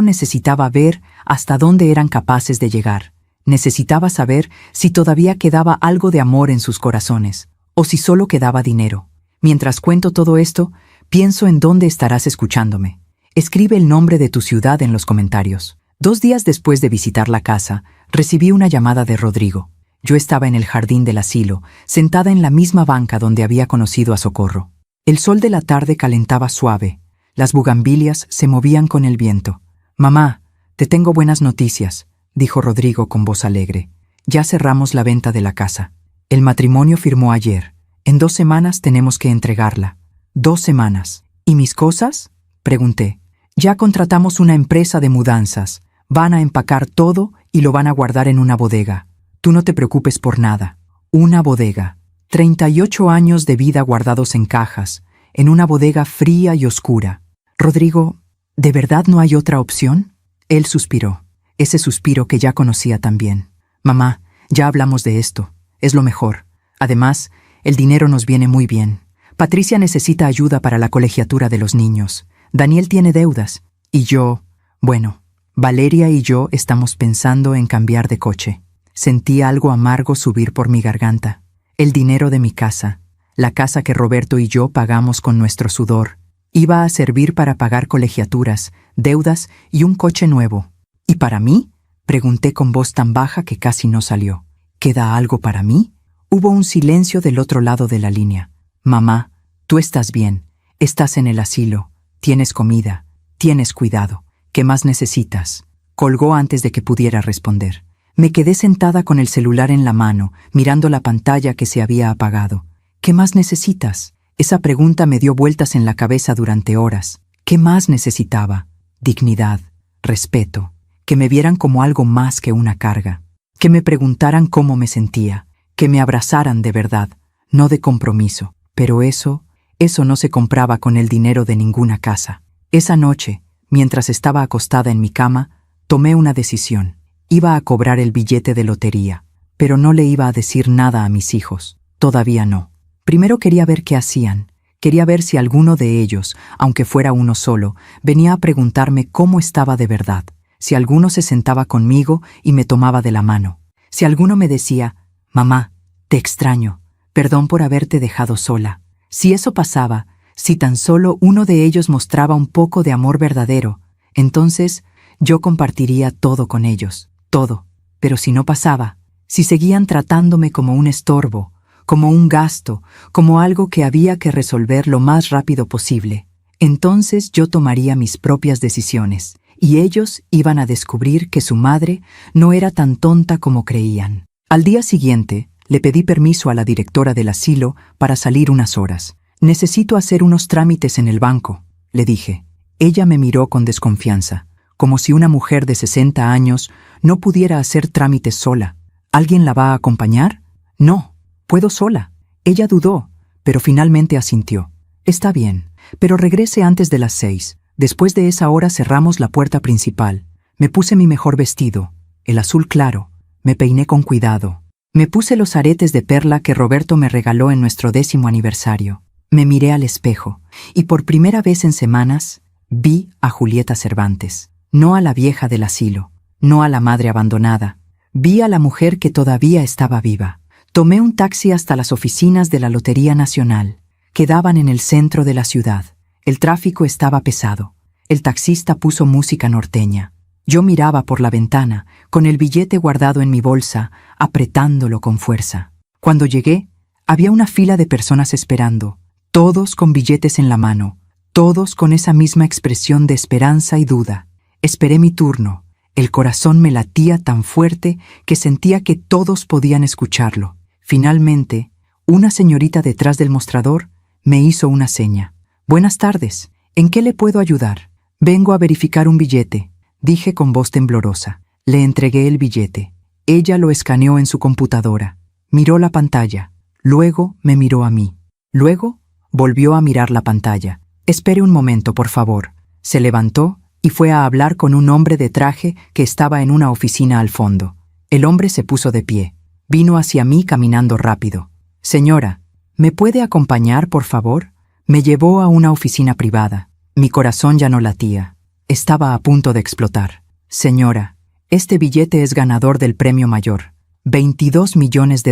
necesitaba ver hasta dónde eran capaces de llegar. Necesitaba saber si todavía quedaba algo de amor en sus corazones, o si solo quedaba dinero. Mientras cuento todo esto, pienso en dónde estarás escuchándome. Escribe el nombre de tu ciudad en los comentarios. 2 días después de visitar la casa, recibí una llamada de Rodrigo. Yo estaba en el jardín del asilo, sentada en la misma banca donde había conocido a Socorro. El sol de la tarde calentaba suave. Las bugambilias se movían con el viento. «Mamá, te tengo buenas noticias», dijo Rodrigo con voz alegre. «Ya cerramos la venta de la casa. El matrimonio firmó ayer. En 2 semanas tenemos que entregarla». 2 semanas. ¿Y mis cosas?, pregunté. «Ya contratamos una empresa de mudanzas. Van a empacar todo y lo van a guardar en una bodega. Tú no te preocupes por nada». Una bodega. 38 años de vida guardados en cajas, en una bodega fría y oscura. «Rodrigo, ¿de verdad no hay otra opción?». Él suspiró, ese suspiro que ya conocía también. «Mamá, ya hablamos de esto. Es lo mejor. Además, el dinero nos viene muy bien. Patricia necesita ayuda para la colegiatura de los niños. Daniel tiene deudas. Y yo, bueno, Valeria y yo estamos pensando en cambiar de coche». Sentí algo amargo subir por mi garganta. El dinero de mi casa, la casa que Roberto y yo pagamos con nuestro sudor, iba a servir para pagar colegiaturas, deudas y un coche nuevo. ¿Y para mí?, pregunté con voz tan baja que casi no salió. ¿Queda algo para mí? Hubo un silencio del otro lado de la línea. «Mamá, tú estás bien, estás en el asilo, tienes comida, tienes cuidado. ¿Qué más necesitas?». Colgó antes de que pudiera responder. Me quedé sentada con el celular en la mano, mirando la pantalla que se había apagado. «¿Qué más necesitas?». Esa pregunta me dio vueltas en la cabeza durante horas. ¿Qué más necesitaba? Dignidad, respeto, que me vieran como algo más que una carga, que me preguntaran cómo me sentía, que me abrazaran de verdad, no de compromiso. Pero eso no se compraba con el dinero de ninguna casa. Esa noche, mientras estaba acostada en mi cama, tomé una decisión. Iba a cobrar el billete de lotería, pero no le iba a decir nada a mis hijos. Todavía no. Primero quería ver qué hacían. Quería ver si alguno de ellos, aunque fuera uno solo, venía a preguntarme cómo estaba de verdad. Si alguno se sentaba conmigo y me tomaba de la mano. Si alguno me decía: «Mamá, te extraño. Perdón por haberte dejado sola». Si eso pasaba, si tan solo uno de ellos mostraba un poco de amor verdadero, entonces yo compartiría todo con ellos. Todo. Pero si no pasaba, si seguían tratándome como un estorbo, como un gasto, como algo que había que resolver lo más rápido posible, entonces yo tomaría mis propias decisiones, y ellos iban a descubrir que su madre no era tan tonta como creían. Al día siguiente, le pedí permiso a la directora del asilo para salir unas horas. «Necesito hacer unos trámites en el banco», le dije. Ella me miró con desconfianza, como si una mujer de 60 años no pudiera hacer trámites sola. «¿Alguien la va a acompañar?». «No, puedo sola». Ella dudó, pero finalmente asintió. «Está bien, pero regrese antes de las 6. Después de esa hora cerramos la puerta principal». Me puse mi mejor vestido, el azul claro. Me peiné con cuidado. Me puse los aretes de perla que Roberto me regaló en nuestro 10º aniversario. Me miré al espejo, y por primera vez en semanas, vi a Julieta Cervantes. No a la vieja del asilo, no a la madre abandonada. Vi a la mujer que todavía estaba viva. Tomé un taxi hasta las oficinas de la Lotería Nacional. Quedaban en el centro de la ciudad. El tráfico estaba pesado. El taxista puso música norteña. Yo miraba por la ventana, con el billete guardado en mi bolsa, apretándolo con fuerza. Cuando llegué, había una fila de personas esperando, todos con billetes en la mano, todos con esa misma expresión de esperanza y duda. Esperé mi turno. El corazón me latía tan fuerte que sentía que todos podían escucharlo. Finalmente, una señorita detrás del mostrador me hizo una seña. «Buenas tardes. ¿En qué le puedo ayudar?» «Vengo a verificar un billete», dije con voz temblorosa. Le entregué el billete. Ella lo escaneó en su computadora. Miró la pantalla. Luego me miró a mí. Luego volvió a mirar la pantalla. «Espere un momento, por favor». Se levantó y fue a hablar con un hombre de traje que estaba en una oficina al fondo. El hombre se puso de pie. Vino hacia mí caminando rápido. «Señora, ¿me puede acompañar, por favor?» Me llevó a una oficina privada. Mi corazón ya no latía. Estaba a punto de explotar. «Señora, este billete es ganador del premio mayor. $22 millones.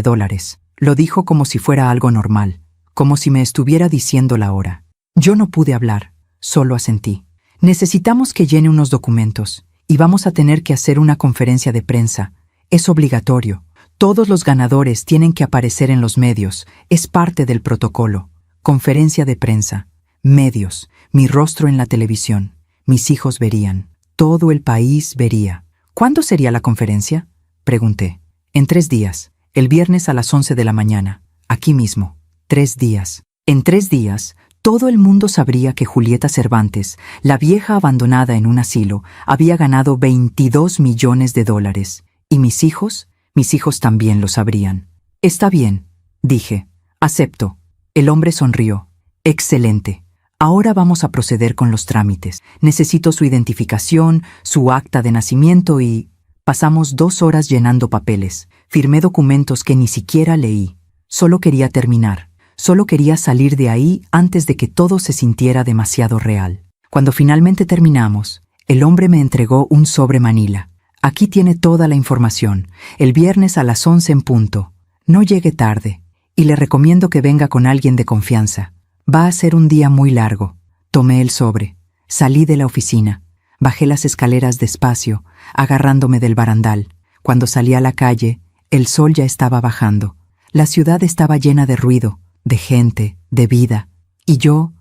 Lo dijo como si fuera algo normal, como si me estuviera diciendo la hora. Yo no pude hablar, solo asentí. «Necesitamos que llene unos documentos y vamos a tener que hacer una conferencia de prensa. Es obligatorio. Todos los ganadores tienen que aparecer en los medios. Es parte del protocolo». Conferencia de prensa. Medios. Mi rostro en la televisión. Mis hijos verían. Todo el país vería. «¿Cuándo sería la conferencia?», pregunté. «En 3 días. El viernes a las 11 de la mañana. Aquí mismo. 3 días. En 3 días, todo el mundo sabría que Julieta Cervantes, la vieja abandonada en un asilo, había ganado $22 millones. Y mis hijos también lo sabrían». «Está bien», dije. «Acepto». El hombre sonrió. «Excelente. Ahora vamos a proceder con los trámites. Necesito su identificación, su acta de nacimiento y...» Pasamos 2 horas llenando papeles. Firmé documentos que ni siquiera leí. Solo quería terminar. Solo quería salir de ahí antes de que todo se sintiera demasiado real. Cuando finalmente terminamos, el hombre me entregó un sobre manila. «Aquí tiene toda la información. El viernes a las 11 en punto. No llegue tarde. Y le recomiendo que venga con alguien de confianza. Va a ser un día muy largo». Tomé el sobre. Salí de la oficina. Bajé las escaleras despacio, agarrándome del barandal. Cuando salí a la calle, el sol ya estaba bajando. La ciudad estaba llena de ruido, de gente, de vida. Y yo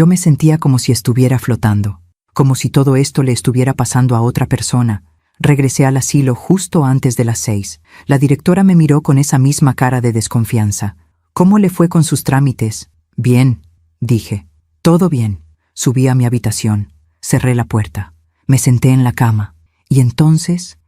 me sentía como si estuviera flotando, como si todo esto le estuviera pasando a otra persona. Regresé al asilo justo antes de las 6. La directora me miró con esa misma cara de desconfianza. «¿Cómo le fue con sus trámites?» «Bien», dije. «Todo bien». Subí a mi habitación. Cerré la puerta. Me senté en la cama. Y entonces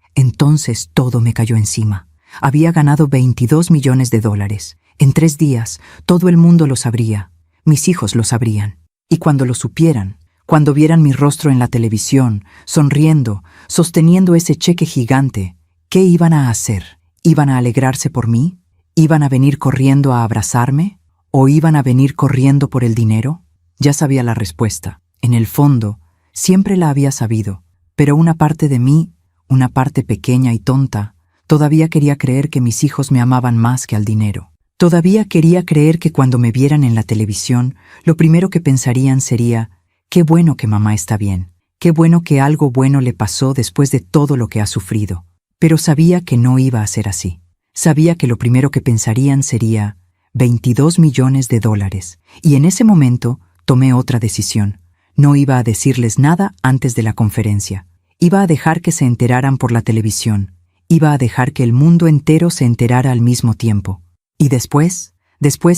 todo me cayó encima. Había ganado $22 millones. En 3 días, todo el mundo lo sabría. Mis hijos lo sabrían. Y cuando lo supieran, cuando vieran mi rostro en la televisión, sonriendo, sosteniendo ese cheque gigante, ¿qué iban a hacer? ¿Iban a alegrarse por mí? ¿Iban a venir corriendo a abrazarme? ¿O iban a venir corriendo por el dinero? Ya sabía la respuesta. En el fondo, siempre la había sabido, pero una parte de mí, una parte pequeña y tonta, todavía quería creer que mis hijos me amaban más que al dinero. Todavía quería creer que cuando me vieran en la televisión, lo primero que pensarían sería: «Qué bueno que mamá está bien. Qué bueno que algo bueno le pasó después de todo lo que ha sufrido». Pero sabía que no iba a ser así. Sabía que lo primero que pensarían sería $22 millones. Y en ese momento tomé otra decisión. No iba a decirles nada antes de la conferencia. Iba a dejar que se enteraran por la televisión. Iba a dejar que el mundo entero se enterara al mismo tiempo. Y después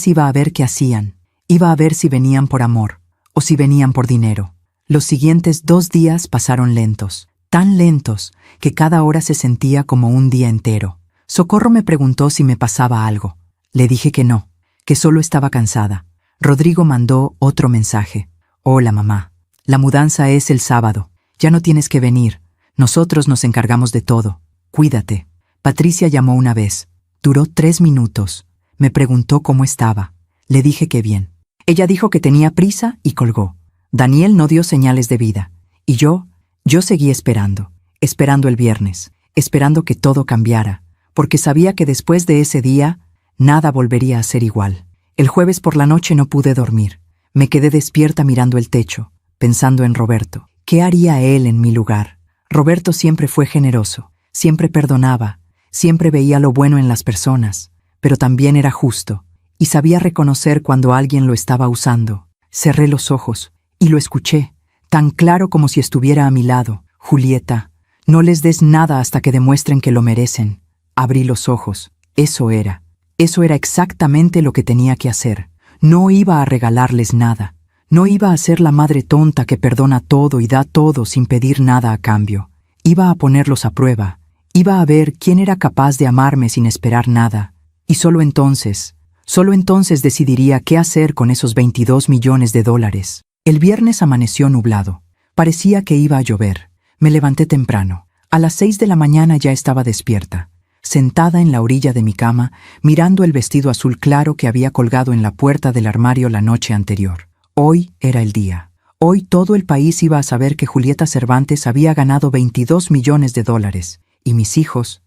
iba a ver qué hacían. Iba a ver si venían por amor o si venían por dinero. Los siguientes 2 días pasaron lentos, tan lentos que cada hora se sentía como un día entero. Socorro me preguntó si me pasaba algo. Le dije que no, que solo estaba cansada. Rodrigo mandó otro mensaje. «Hola, mamá. La mudanza es el sábado. Ya no tienes que venir. Nosotros nos encargamos de todo. Cuídate». Patricia llamó una vez. Duró 3 minutos. Me preguntó cómo estaba. Le dije que bien. Ella dijo que tenía prisa y colgó. Daniel no dio señales de vida. Y yo seguí esperando el viernes, esperando que todo cambiara, porque sabía que después de ese día, nada volvería a ser igual. El jueves por la noche no pude dormir. Me quedé despierta mirando el techo, pensando en Roberto. ¿Qué haría él en mi lugar? Roberto siempre fue generoso, siempre perdonaba, siempre veía lo bueno en las personas, pero también era justo, y sabía reconocer cuando alguien lo estaba usando. Cerré los ojos, y lo escuché, tan claro como si estuviera a mi lado. Julieta, no les des nada hasta que demuestren que lo merecen. Abrí los ojos. Eso era exactamente lo que tenía que hacer. No iba a regalarles nada. No iba a ser la madre tonta que perdona todo y da todo sin pedir nada a cambio. Iba a ponerlos a prueba. Iba a ver quién era capaz de amarme sin esperar nada. Y solo entonces decidiría qué hacer con esos $22 millones. El viernes amaneció nublado. Parecía que iba a llover. Me levanté temprano. A las 6 de la mañana ya estaba despierta, sentada en la orilla de mi cama, mirando el vestido azul claro que había colgado en la puerta del armario la noche anterior. Hoy era el día. Hoy todo el país iba a saber que Julieta Cervantes había ganado $22 millones. Y mis hijos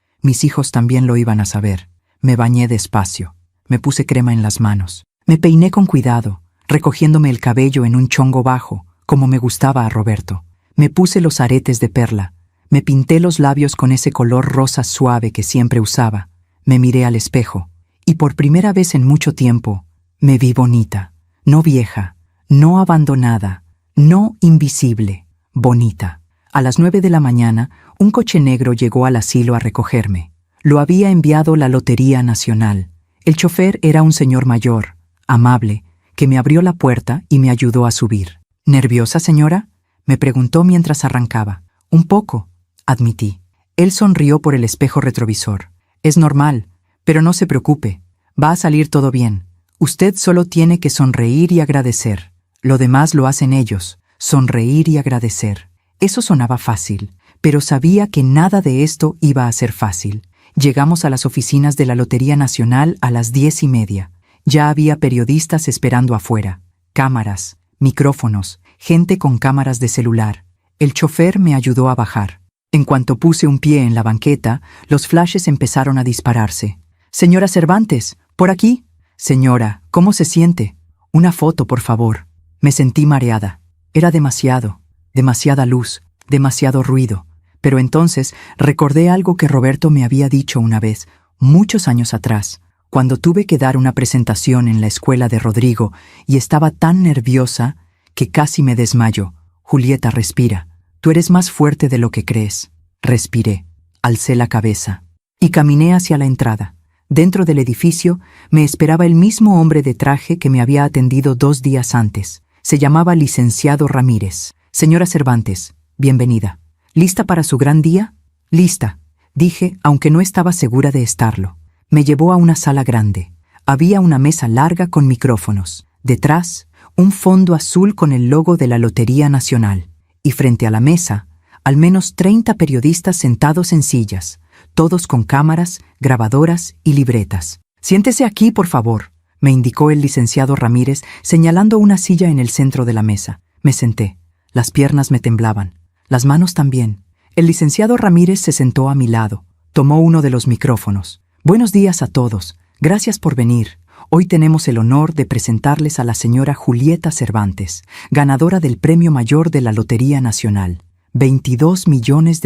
también lo iban a saber. Me bañé despacio. Me puse crema en las manos. Me peiné con cuidado, recogiéndome el cabello en un chongo bajo, como me gustaba a Roberto. Me puse los aretes de perla. Me pinté los labios con ese color rosa suave que siempre usaba. Me miré al espejo. Y por primera vez en mucho tiempo, me vi bonita. No vieja, no abandonada, no invisible, bonita. A las 9 de la mañana, un coche negro llegó al asilo a recogerme. Lo había enviado la Lotería Nacional. El chofer era un señor mayor, amable, que me abrió la puerta y me ayudó a subir. ¿Nerviosa, señora?, me preguntó mientras arrancaba. Un poco, admití. Él sonrió por el espejo retrovisor. Es normal, pero no se preocupe. Va a salir todo bien. Usted solo tiene que sonreír y agradecer. Lo demás lo hacen ellos. Sonreír y agradecer. Eso sonaba fácil, pero sabía que nada de esto iba a ser fácil. Llegamos a las oficinas de la Lotería Nacional a las 10:30. Ya había periodistas esperando afuera. Cámaras, micrófonos, gente con cámaras de celular. El chofer me ayudó a bajar. En cuanto puse un pie en la banqueta, los flashes empezaron a dispararse. «Señora Cervantes, por aquí». «Señora, ¿cómo se siente? Una foto, por favor». Me sentí mareada. Era demasiada luz, demasiado ruido. Pero entonces recordé algo que Roberto me había dicho una vez, muchos años atrás, cuando tuve que dar una presentación en la escuela de Rodrigo y estaba tan nerviosa que casi me desmayo. «Julieta, respira. Tú eres más fuerte de lo que crees». Respiré, alcé la cabeza y caminé hacia la entrada. Dentro del edificio me esperaba el mismo hombre de traje que me había atendido 2 días antes. Se llamaba Licenciado Ramírez. «Señora Cervantes, bienvenida. ¿Lista para su gran día?» «Lista», dije, aunque no estaba segura de estarlo. Me llevó a una sala grande. Había una mesa larga con micrófonos. Detrás, un fondo azul con el logo de la Lotería Nacional. Y frente a la mesa, al menos 30 periodistas sentados en sillas, todos con cámaras, grabadoras y libretas. «Siéntese aquí, por favor», me indicó el licenciado Ramírez, señalando una silla en el centro de la mesa. Me senté. Las piernas me temblaban. Las manos también. El licenciado Ramírez se sentó a mi lado. Tomó uno de los micrófonos. «Buenos días a todos. Gracias por venir. Hoy tenemos el honor de presentarles a la señora Julieta Cervantes, ganadora del premio mayor de la Lotería Nacional. $22 millones.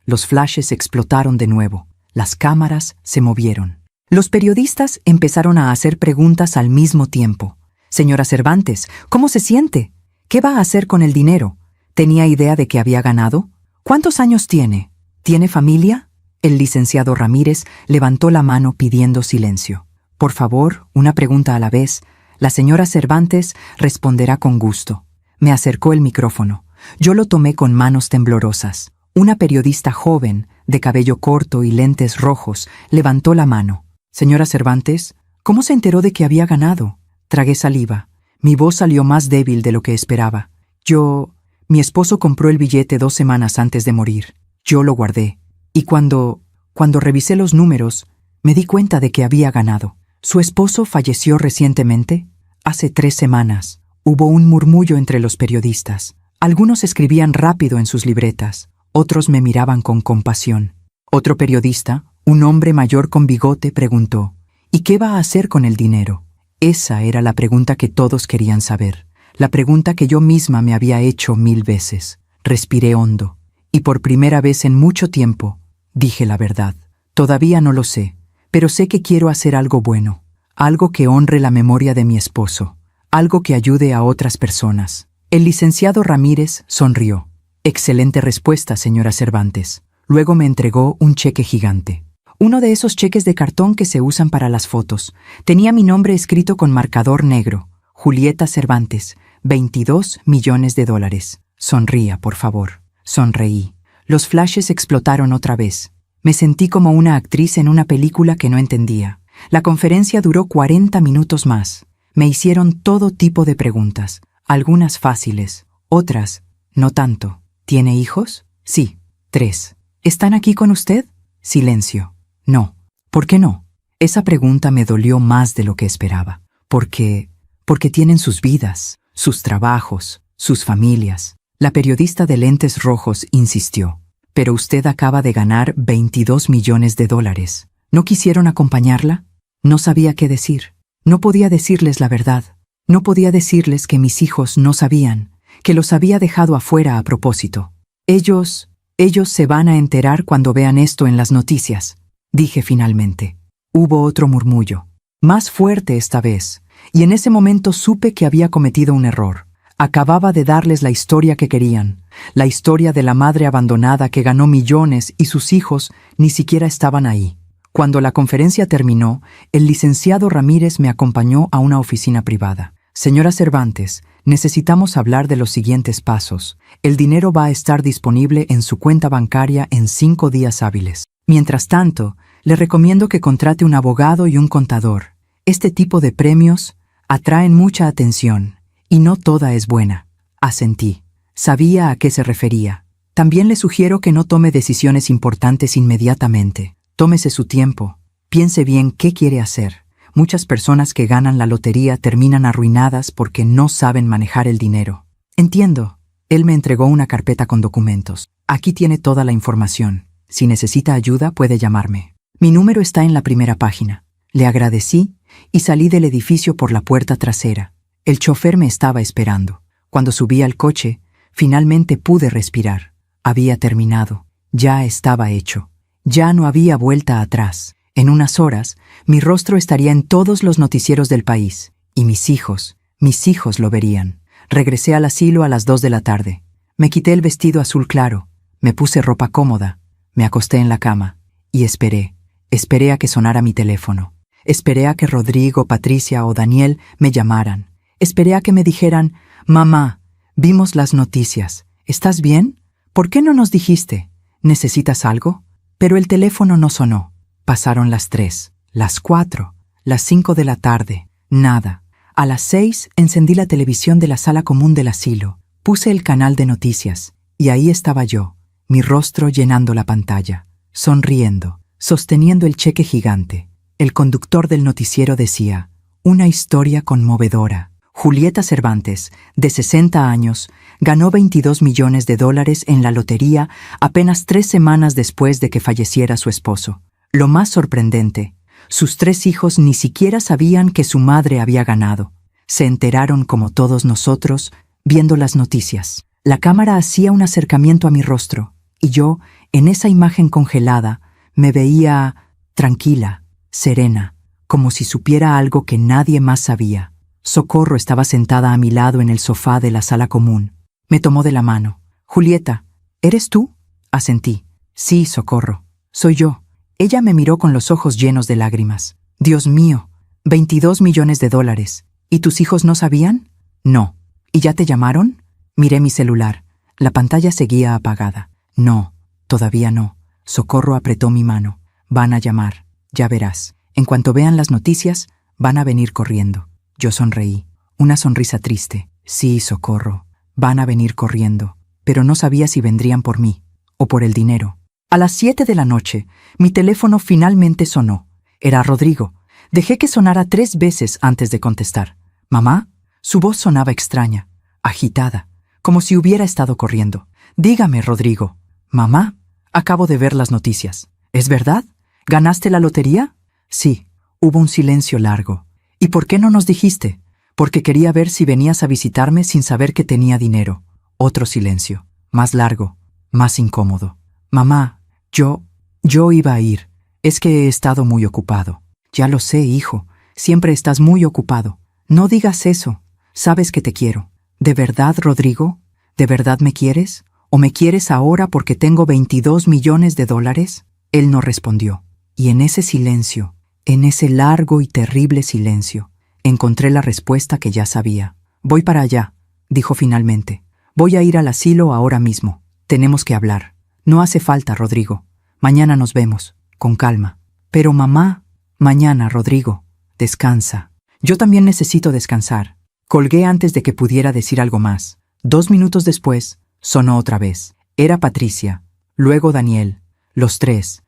Los flashes explotaron de nuevo. Las cámaras se movieron. Los periodistas empezaron a hacer preguntas al mismo tiempo. «Señora Cervantes, ¿cómo se siente? ¿Qué va a hacer con el dinero? ¿Tenía idea de que había ganado? ¿Cuántos años tiene? ¿Tiene familia?» El licenciado Ramírez levantó la mano pidiendo silencio. «Por favor, una pregunta a la vez. La señora Cervantes responderá con gusto». Me acercó el micrófono. Yo lo tomé con manos temblorosas. Una periodista joven, de cabello corto y lentes rojos, levantó la mano. «Señora Cervantes, ¿cómo se enteró de que había ganado?» Tragué saliva. Mi voz salió más débil de lo que esperaba. Mi esposo compró el billete 2 semanas antes de morir. Yo lo guardé. Y cuando revisé los números, me di cuenta de que había ganado. ¿Su esposo falleció recientemente?» «Hace 3 semanas». Hubo un murmullo entre los periodistas. Algunos escribían rápido en sus libretas. Otros me miraban con compasión. Otro periodista, un hombre mayor con bigote, preguntó: «¿Y qué va a hacer con el dinero?» Esa era la pregunta que todos querían saber, la pregunta que yo misma me había hecho 1000 veces. Respiré hondo, y por primera vez en mucho tiempo, dije la verdad. Todavía no lo sé, pero sé que quiero hacer algo bueno, algo que honre la memoria de mi esposo, algo que ayude a otras personas. El licenciado Ramírez sonrió. Excelente respuesta, señora Cervantes. Luego me entregó un cheque gigante. Uno de esos cheques de cartón que se usan para las fotos. Tenía mi nombre escrito con marcador negro. Julieta Cervantes, 22 millones de dólares. Sonría, por favor. Sonreí. Los flashes explotaron otra vez. Me sentí como una actriz en una película que no entendía. La conferencia duró 40 minutos más. Me hicieron todo tipo de preguntas. Algunas fáciles, otras no tanto. ¿Tiene hijos? Sí, 3. ¿Están aquí con usted? Silencio. No. ¿Por qué no? Esa pregunta me dolió más de lo que esperaba. Porque tienen sus vidas, sus trabajos, sus familias. La periodista de lentes rojos insistió. Pero usted acaba de ganar 22 millones de dólares. ¿No quisieron acompañarla? No sabía qué decir. No podía decirles la verdad. No podía decirles que mis hijos no sabían, que los había dejado afuera a propósito. Ellos se van a enterar cuando vean esto en las noticias, dije finalmente. Hubo otro murmullo, más fuerte esta vez, y en ese momento supe que había cometido un error. Acababa de darles la historia que querían, la historia de la madre abandonada que ganó millones y sus hijos ni siquiera estaban ahí. Cuando la conferencia terminó, el licenciado Ramírez me acompañó a una oficina privada. Señora Cervantes, necesitamos hablar de los siguientes pasos. El dinero va a estar disponible en su cuenta bancaria en 5 días hábiles. Mientras tanto, le recomiendo que contrate un abogado y un contador. Este tipo de premios atraen mucha atención, y no toda es buena. Asentí. Sabía a qué se refería. También le sugiero que no tome decisiones importantes inmediatamente. Tómese su tiempo. Piense bien qué quiere hacer. Muchas personas que ganan la lotería terminan arruinadas porque no saben manejar el dinero. Entiendo. Él me entregó una carpeta con documentos. Aquí tiene toda la información. Si necesita ayuda, puede llamarme. Mi número está en la primera página. Le agradecí y salí del edificio por la puerta trasera. El chofer me estaba esperando. Cuando subí al coche, finalmente pude respirar. Había terminado. Ya estaba hecho. Ya no había vuelta atrás. En unas horas, mi rostro estaría en todos los noticieros del país, y mis hijos lo verían. Regresé al asilo a las 2 de la tarde. Me quité el vestido azul claro, me puse ropa cómoda, me acosté en la cama, y esperé a que sonara mi teléfono. Esperé a que Rodrigo, Patricia o Daniel me llamaran. Esperé a que me dijeran, «Mamá, vimos las noticias. ¿Estás bien? ¿Por qué no nos dijiste? ¿Necesitas algo?» Pero el teléfono no sonó. Pasaron las 3, las 4, las 5 de la tarde. Nada. A las 6 encendí la televisión de la sala común del asilo. Puse el canal de noticias, y ahí estaba yo, mi rostro llenando la pantalla, sonriendo, sosteniendo el cheque gigante. El conductor del noticiero decía, «Una historia conmovedora. Julieta Cervantes, de 60 años, ganó 22 millones de dólares en la lotería apenas 3 semanas después de que falleciera su esposo. Lo más sorprendente, sus 3 hijos ni siquiera sabían que su madre había ganado. Se enteraron como todos nosotros, viendo las noticias. La cámara hacía un acercamiento a mi rostro, y yo, en esa imagen congelada, me veía tranquila, serena, como si supiera algo que nadie más sabía. Socorro estaba sentada a mi lado en el sofá de la sala común. Me tomó de la mano. «Julieta, ¿eres tú?» Asentí. «Sí, Socorro, soy yo». Ella me miró con los ojos llenos de lágrimas. «Dios mío, 22 millones de dólares. ¿Y tus hijos no sabían?» «No». «¿Y ya te llamaron?» Miré mi celular. La pantalla seguía apagada. «No, todavía no». Socorro apretó mi mano. «Van a llamar. Ya verás. En cuanto vean las noticias, van a venir corriendo». Yo sonreí. Una sonrisa triste. «Sí, Socorro. Van a venir corriendo». Pero no sabía si vendrían por mí o por el dinero. A las 7 de la noche, mi teléfono finalmente sonó. Era Rodrigo. Dejé que sonara 3 veces antes de contestar. «¿Mamá?» Su voz sonaba extraña, agitada, como si hubiera estado corriendo. «Dígame, Rodrigo». «Mamá, acabo de ver las noticias. ¿Es verdad? ¿Ganaste la lotería?» Sí. Hubo un silencio largo. ¿Y por qué no nos dijiste? Porque quería ver si venías a visitarme sin saber que tenía dinero. Otro silencio, más largo, más incómodo. Mamá, yo iba a ir. Es que he estado muy ocupado. Ya lo sé, hijo. Siempre estás muy ocupado. No digas eso. Sabes que te quiero. ¿De verdad, Rodrigo? ¿De verdad me quieres? ¿O me quieres ahora porque tengo 22 millones de dólares? Él no respondió. Y en ese silencio, en ese largo y terrible silencio, encontré la respuesta que ya sabía. Voy para allá, dijo finalmente. Voy a ir al asilo ahora mismo. Tenemos que hablar. No hace falta, Rodrigo. Mañana nos vemos, con calma. Pero mamá, mañana, Rodrigo. Descansa. Yo también necesito descansar. Colgué antes de que pudiera decir algo más. 2 minutos después, sonó otra vez. Era Patricia, luego Daniel. Los tres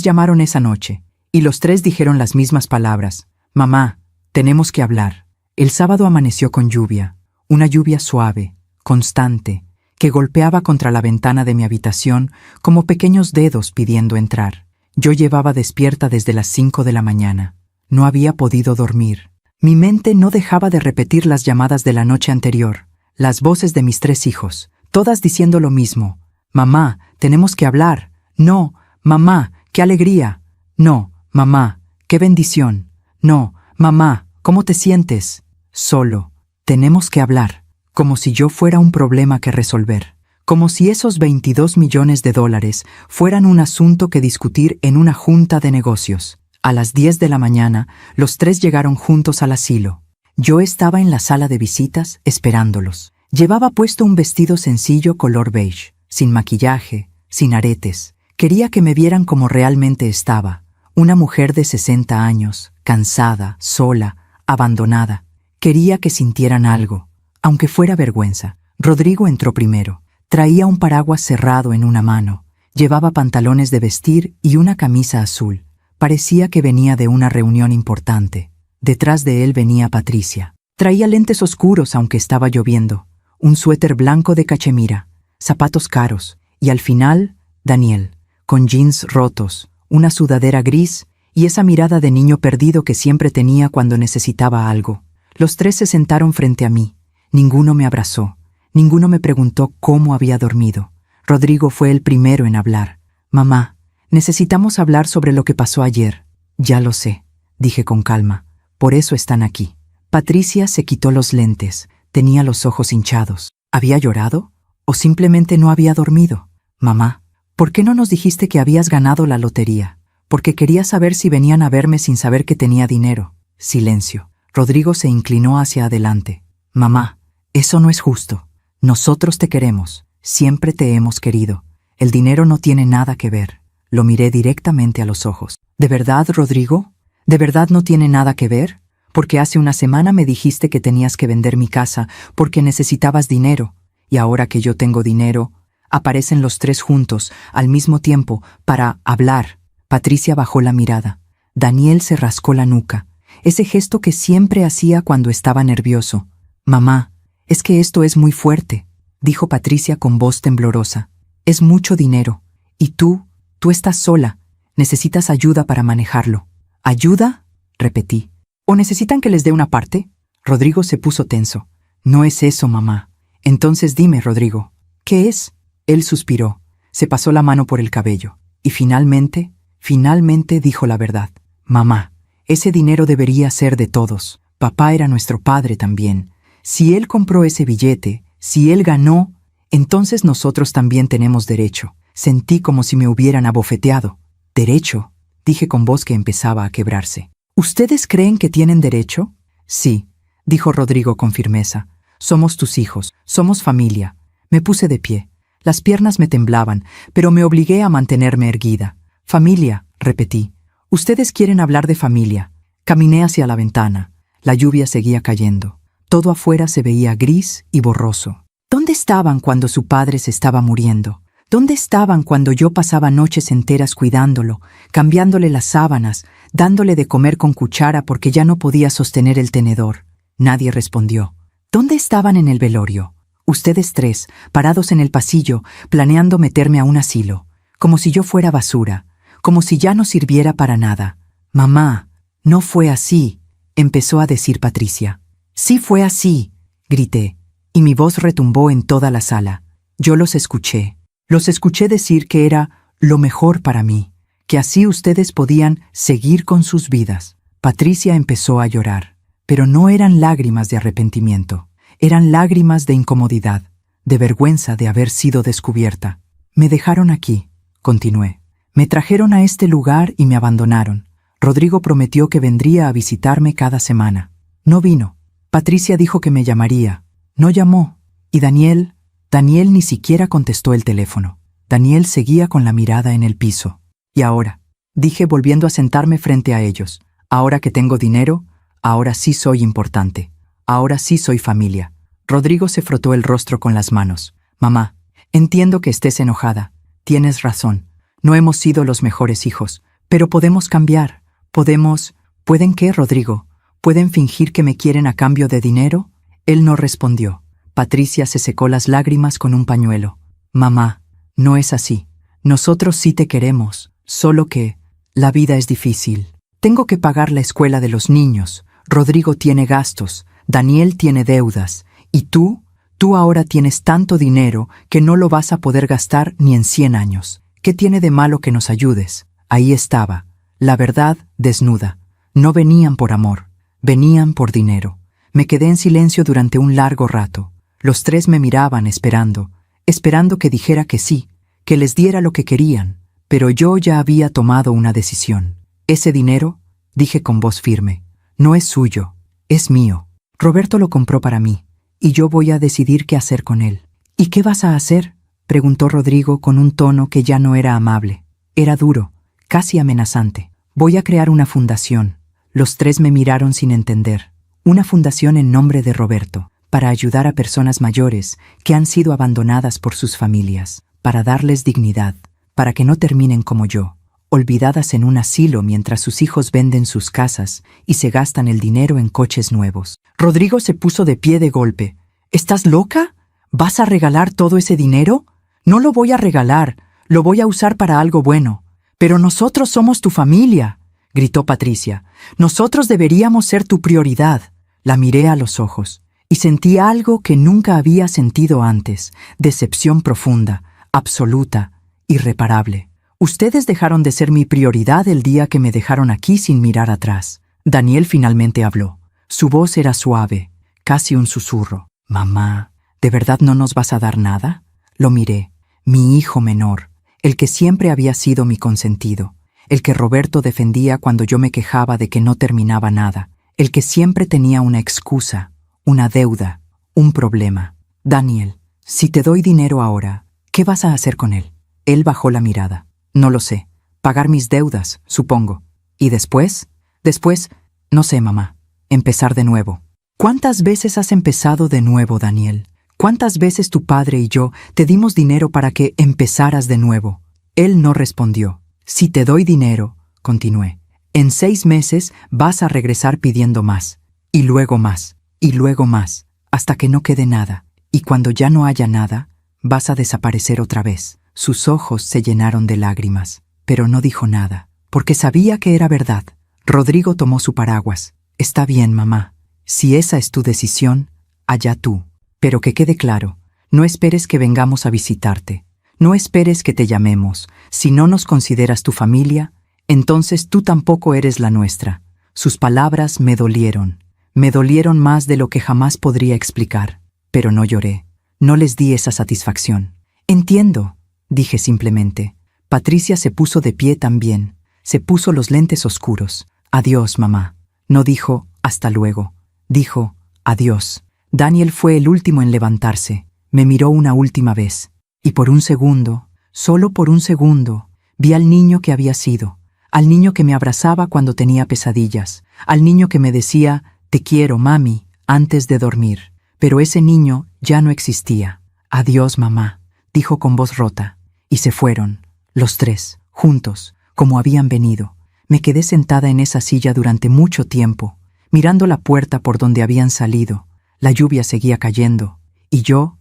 llamaron esa noche, y los tres dijeron las mismas palabras. Mamá, tenemos que hablar. El sábado amaneció con lluvia, una lluvia suave, constante, que golpeaba contra la ventana de mi habitación como pequeños dedos pidiendo entrar. Yo llevaba despierta desde las 5 de la mañana. No había podido dormir. Mi mente no dejaba de repetir las llamadas de la noche anterior, las voces de mis 3 hijos, todas diciendo lo mismo. Mamá, tenemos que hablar. No, mamá, qué alegría. No, mamá, qué bendición. No, mamá, ¿cómo te sientes? Solo, tenemos que hablar. Como si yo fuera un problema que resolver. Como si esos 22 millones de dólares fueran un asunto que discutir en una junta de negocios. A las 10 de la mañana, los 3 llegaron juntos al asilo. Yo estaba en la sala de visitas esperándolos. Llevaba puesto un vestido sencillo color beige, sin maquillaje, sin aretes. Quería que me vieran como realmente estaba. Una mujer de 60 años, cansada, sola, abandonada. Quería que sintieran algo, aunque fuera vergüenza. Rodrigo entró primero. Traía un paraguas cerrado en una mano. Llevaba pantalones de vestir y una camisa azul. Parecía que venía de una reunión importante. Detrás de él venía Patricia. Traía lentes oscuros aunque estaba lloviendo, un suéter blanco de cachemira, zapatos caros, y al final, Daniel, con jeans rotos, una sudadera gris y esa mirada de niño perdido que siempre tenía cuando necesitaba algo. Los 3 se sentaron frente a mí. Ninguno me abrazó. Ninguno me preguntó cómo había dormido. Rodrigo fue el primero en hablar. Mamá, necesitamos hablar sobre lo que pasó ayer. Ya lo sé, dije con calma. Por eso están aquí. Patricia se quitó los lentes. Tenía los ojos hinchados. ¿Había llorado? ¿O simplemente no había dormido? Mamá, ¿por qué no nos dijiste que habías ganado la lotería? Porque quería saber si venían a verme sin saber que tenía dinero. Silencio. Rodrigo se inclinó hacia adelante. Mamá, eso no es justo. Nosotros te queremos. Siempre te hemos querido. El dinero no tiene nada que ver. Lo miré directamente a los ojos. ¿De verdad, Rodrigo? ¿De verdad no tiene nada que ver? Porque hace una semana me dijiste que tenías que vender mi casa porque necesitabas dinero. Y ahora que yo tengo dinero, aparecen los 3 juntos, al mismo tiempo, para hablar. Patricia bajó la mirada. Daniel se rascó la nuca. Ese gesto que siempre hacía cuando estaba nervioso. Mamá, es que esto es muy fuerte, dijo Patricia con voz temblorosa. Es mucho dinero. Y tú estás sola. Necesitas ayuda para manejarlo. ¿Ayuda? Repetí. ¿O necesitan que les dé una parte? Rodrigo se puso tenso. No es eso, mamá. Entonces dime, Rodrigo, ¿qué es? Él suspiró, se pasó la mano por el cabello, y finalmente dijo la verdad. Mamá, ese dinero debería ser de todos. Papá era nuestro padre también. Si él compró ese billete, si él ganó, entonces nosotros también tenemos derecho. Sentí como si me hubieran abofeteado. ¿Derecho? Dije con voz que empezaba a quebrarse. ¿Ustedes creen que tienen derecho? Sí, dijo Rodrigo con firmeza. Somos tus hijos, somos familia. Me puse de pie. Las piernas me temblaban, pero me obligué a mantenerme erguida. Familia, repetí. Ustedes quieren hablar de familia. Caminé hacia la ventana. La lluvia seguía cayendo. Todo afuera se veía gris y borroso. ¿Dónde estaban cuando su padre se estaba muriendo? ¿Dónde estaban cuando yo pasaba noches enteras cuidándolo, cambiándole las sábanas, dándole de comer con cuchara porque ya no podía sostener el tenedor? Nadie respondió. ¿Dónde estaban en el velorio? Ustedes 3, parados en el pasillo, planeando meterme a un asilo, como si yo fuera basura, como si ya no sirviera para nada. Mamá, no fue así. empezó a decir Patricia. Sí fue así, grité, y mi voz retumbó en toda la sala. Yo los escuché decir que era lo mejor para mí, que así ustedes podían seguir con sus vidas. Patricia empezó a llorar, pero no eran lágrimas de arrepentimiento, eran lágrimas de incomodidad, de vergüenza de haber sido descubierta. Me dejaron aquí, continué. Me trajeron a este lugar y me abandonaron. Rodrigo prometió que vendría a visitarme cada semana. No vino. Patricia dijo que me llamaría. No llamó. Y Daniel ni siquiera contestó el teléfono. Daniel seguía con la mirada en el piso. Y ahora, dije volviendo a sentarme frente a ellos, ahora que tengo dinero, ahora sí soy importante. Ahora sí soy familia. Rodrigo se frotó el rostro con las manos. Mamá, entiendo que estés enojada. Tienes razón. No hemos sido los mejores hijos, pero podemos cambiar. ¿Pueden qué, Rodrigo? ¿Pueden fingir que me quieren a cambio de dinero? Él no respondió. Patricia se secó las lágrimas con un pañuelo. Mamá, no es así. Nosotros sí te queremos, solo que la vida es difícil. Tengo que pagar la escuela de los niños. Rodrigo tiene gastos, Daniel tiene deudas. Y tú ahora tienes tanto dinero que no lo vas a poder gastar ni en 100 años. ¿Qué tiene de malo que nos ayudes? Ahí estaba, la verdad desnuda. No venían por amor, venían por dinero. Me quedé en silencio durante un largo rato. Los tres me miraban esperando que dijera que sí, que les diera lo que querían. Pero yo ya había tomado una decisión. Ese dinero, dije con voz firme, no es suyo, es mío. Roberto lo compró para mí, y yo voy a decidir qué hacer con él. ¿Y qué vas a hacer?, preguntó Rodrigo con un tono que ya no era amable. Era duro, casi amenazante. Voy a crear una fundación. Los tres me miraron sin entender. Una fundación en nombre de Roberto, para ayudar a personas mayores que han sido abandonadas por sus familias, para darles dignidad, para que no terminen como yo, olvidadas en un asilo mientras sus hijos venden sus casas y se gastan el dinero en coches nuevos. Rodrigo se puso de pie de golpe. ¿Estás loca? ¿Vas a regalar todo ese dinero? No lo voy a regalar, lo voy a usar para algo bueno. Pero nosotros somos tu familia, gritó Patricia. Nosotros deberíamos ser tu prioridad. La miré a los ojos y sentí algo que nunca había sentido antes, decepción profunda, absoluta, irreparable. Ustedes dejaron de ser mi prioridad el día que me dejaron aquí sin mirar atrás. Daniel finalmente habló. Su voz era suave, casi un susurro. Mamá, ¿de verdad no nos vas a dar nada? Lo miré. Mi hijo menor, el que siempre había sido mi consentido, el que Roberto defendía cuando yo me quejaba de que no terminaba nada, el que siempre tenía una excusa, una deuda, un problema. Daniel, si te doy dinero ahora, ¿qué vas a hacer con él? Él bajó la mirada. No lo sé. Pagar mis deudas, supongo. ¿Y después? Después, no sé, mamá. Empezar de nuevo. ¿Cuántas veces has empezado de nuevo, Daniel? ¿Cuántas veces tu padre y yo te dimos dinero para que empezaras de nuevo? Él no respondió. Si te doy dinero, continué, en 6 meses vas a regresar pidiendo más, y luego más, y luego más, hasta que no quede nada. Y cuando ya no haya nada, vas a desaparecer otra vez. Sus ojos se llenaron de lágrimas, pero no dijo nada, porque sabía que era verdad. Rodrigo tomó su paraguas. Está bien, mamá. Si esa es tu decisión, allá tú. Pero que quede claro, no esperes que vengamos a visitarte. No esperes que te llamemos. Si no nos consideras tu familia, entonces tú tampoco eres la nuestra. Sus palabras me dolieron más de lo que jamás podría explicar. Pero no lloré. No les di esa satisfacción. Entiendo, dije simplemente. Patricia se puso de pie también. Se puso los lentes oscuros. Adiós, mamá. No dijo hasta luego. Dijo adiós. Daniel fue el último en levantarse. Me miró una última vez. Y por un segundo, solo por un segundo, vi al niño que había sido. Al niño que me abrazaba cuando tenía pesadillas. Al niño que me decía, te quiero, mami, antes de dormir. Pero ese niño ya no existía. Adiós, mamá, dijo con voz rota. Y se fueron, los tres, juntos, como habían venido. Me quedé sentada en esa silla durante mucho tiempo, mirando la puerta por donde habían salido. La lluvia seguía cayendo, y yo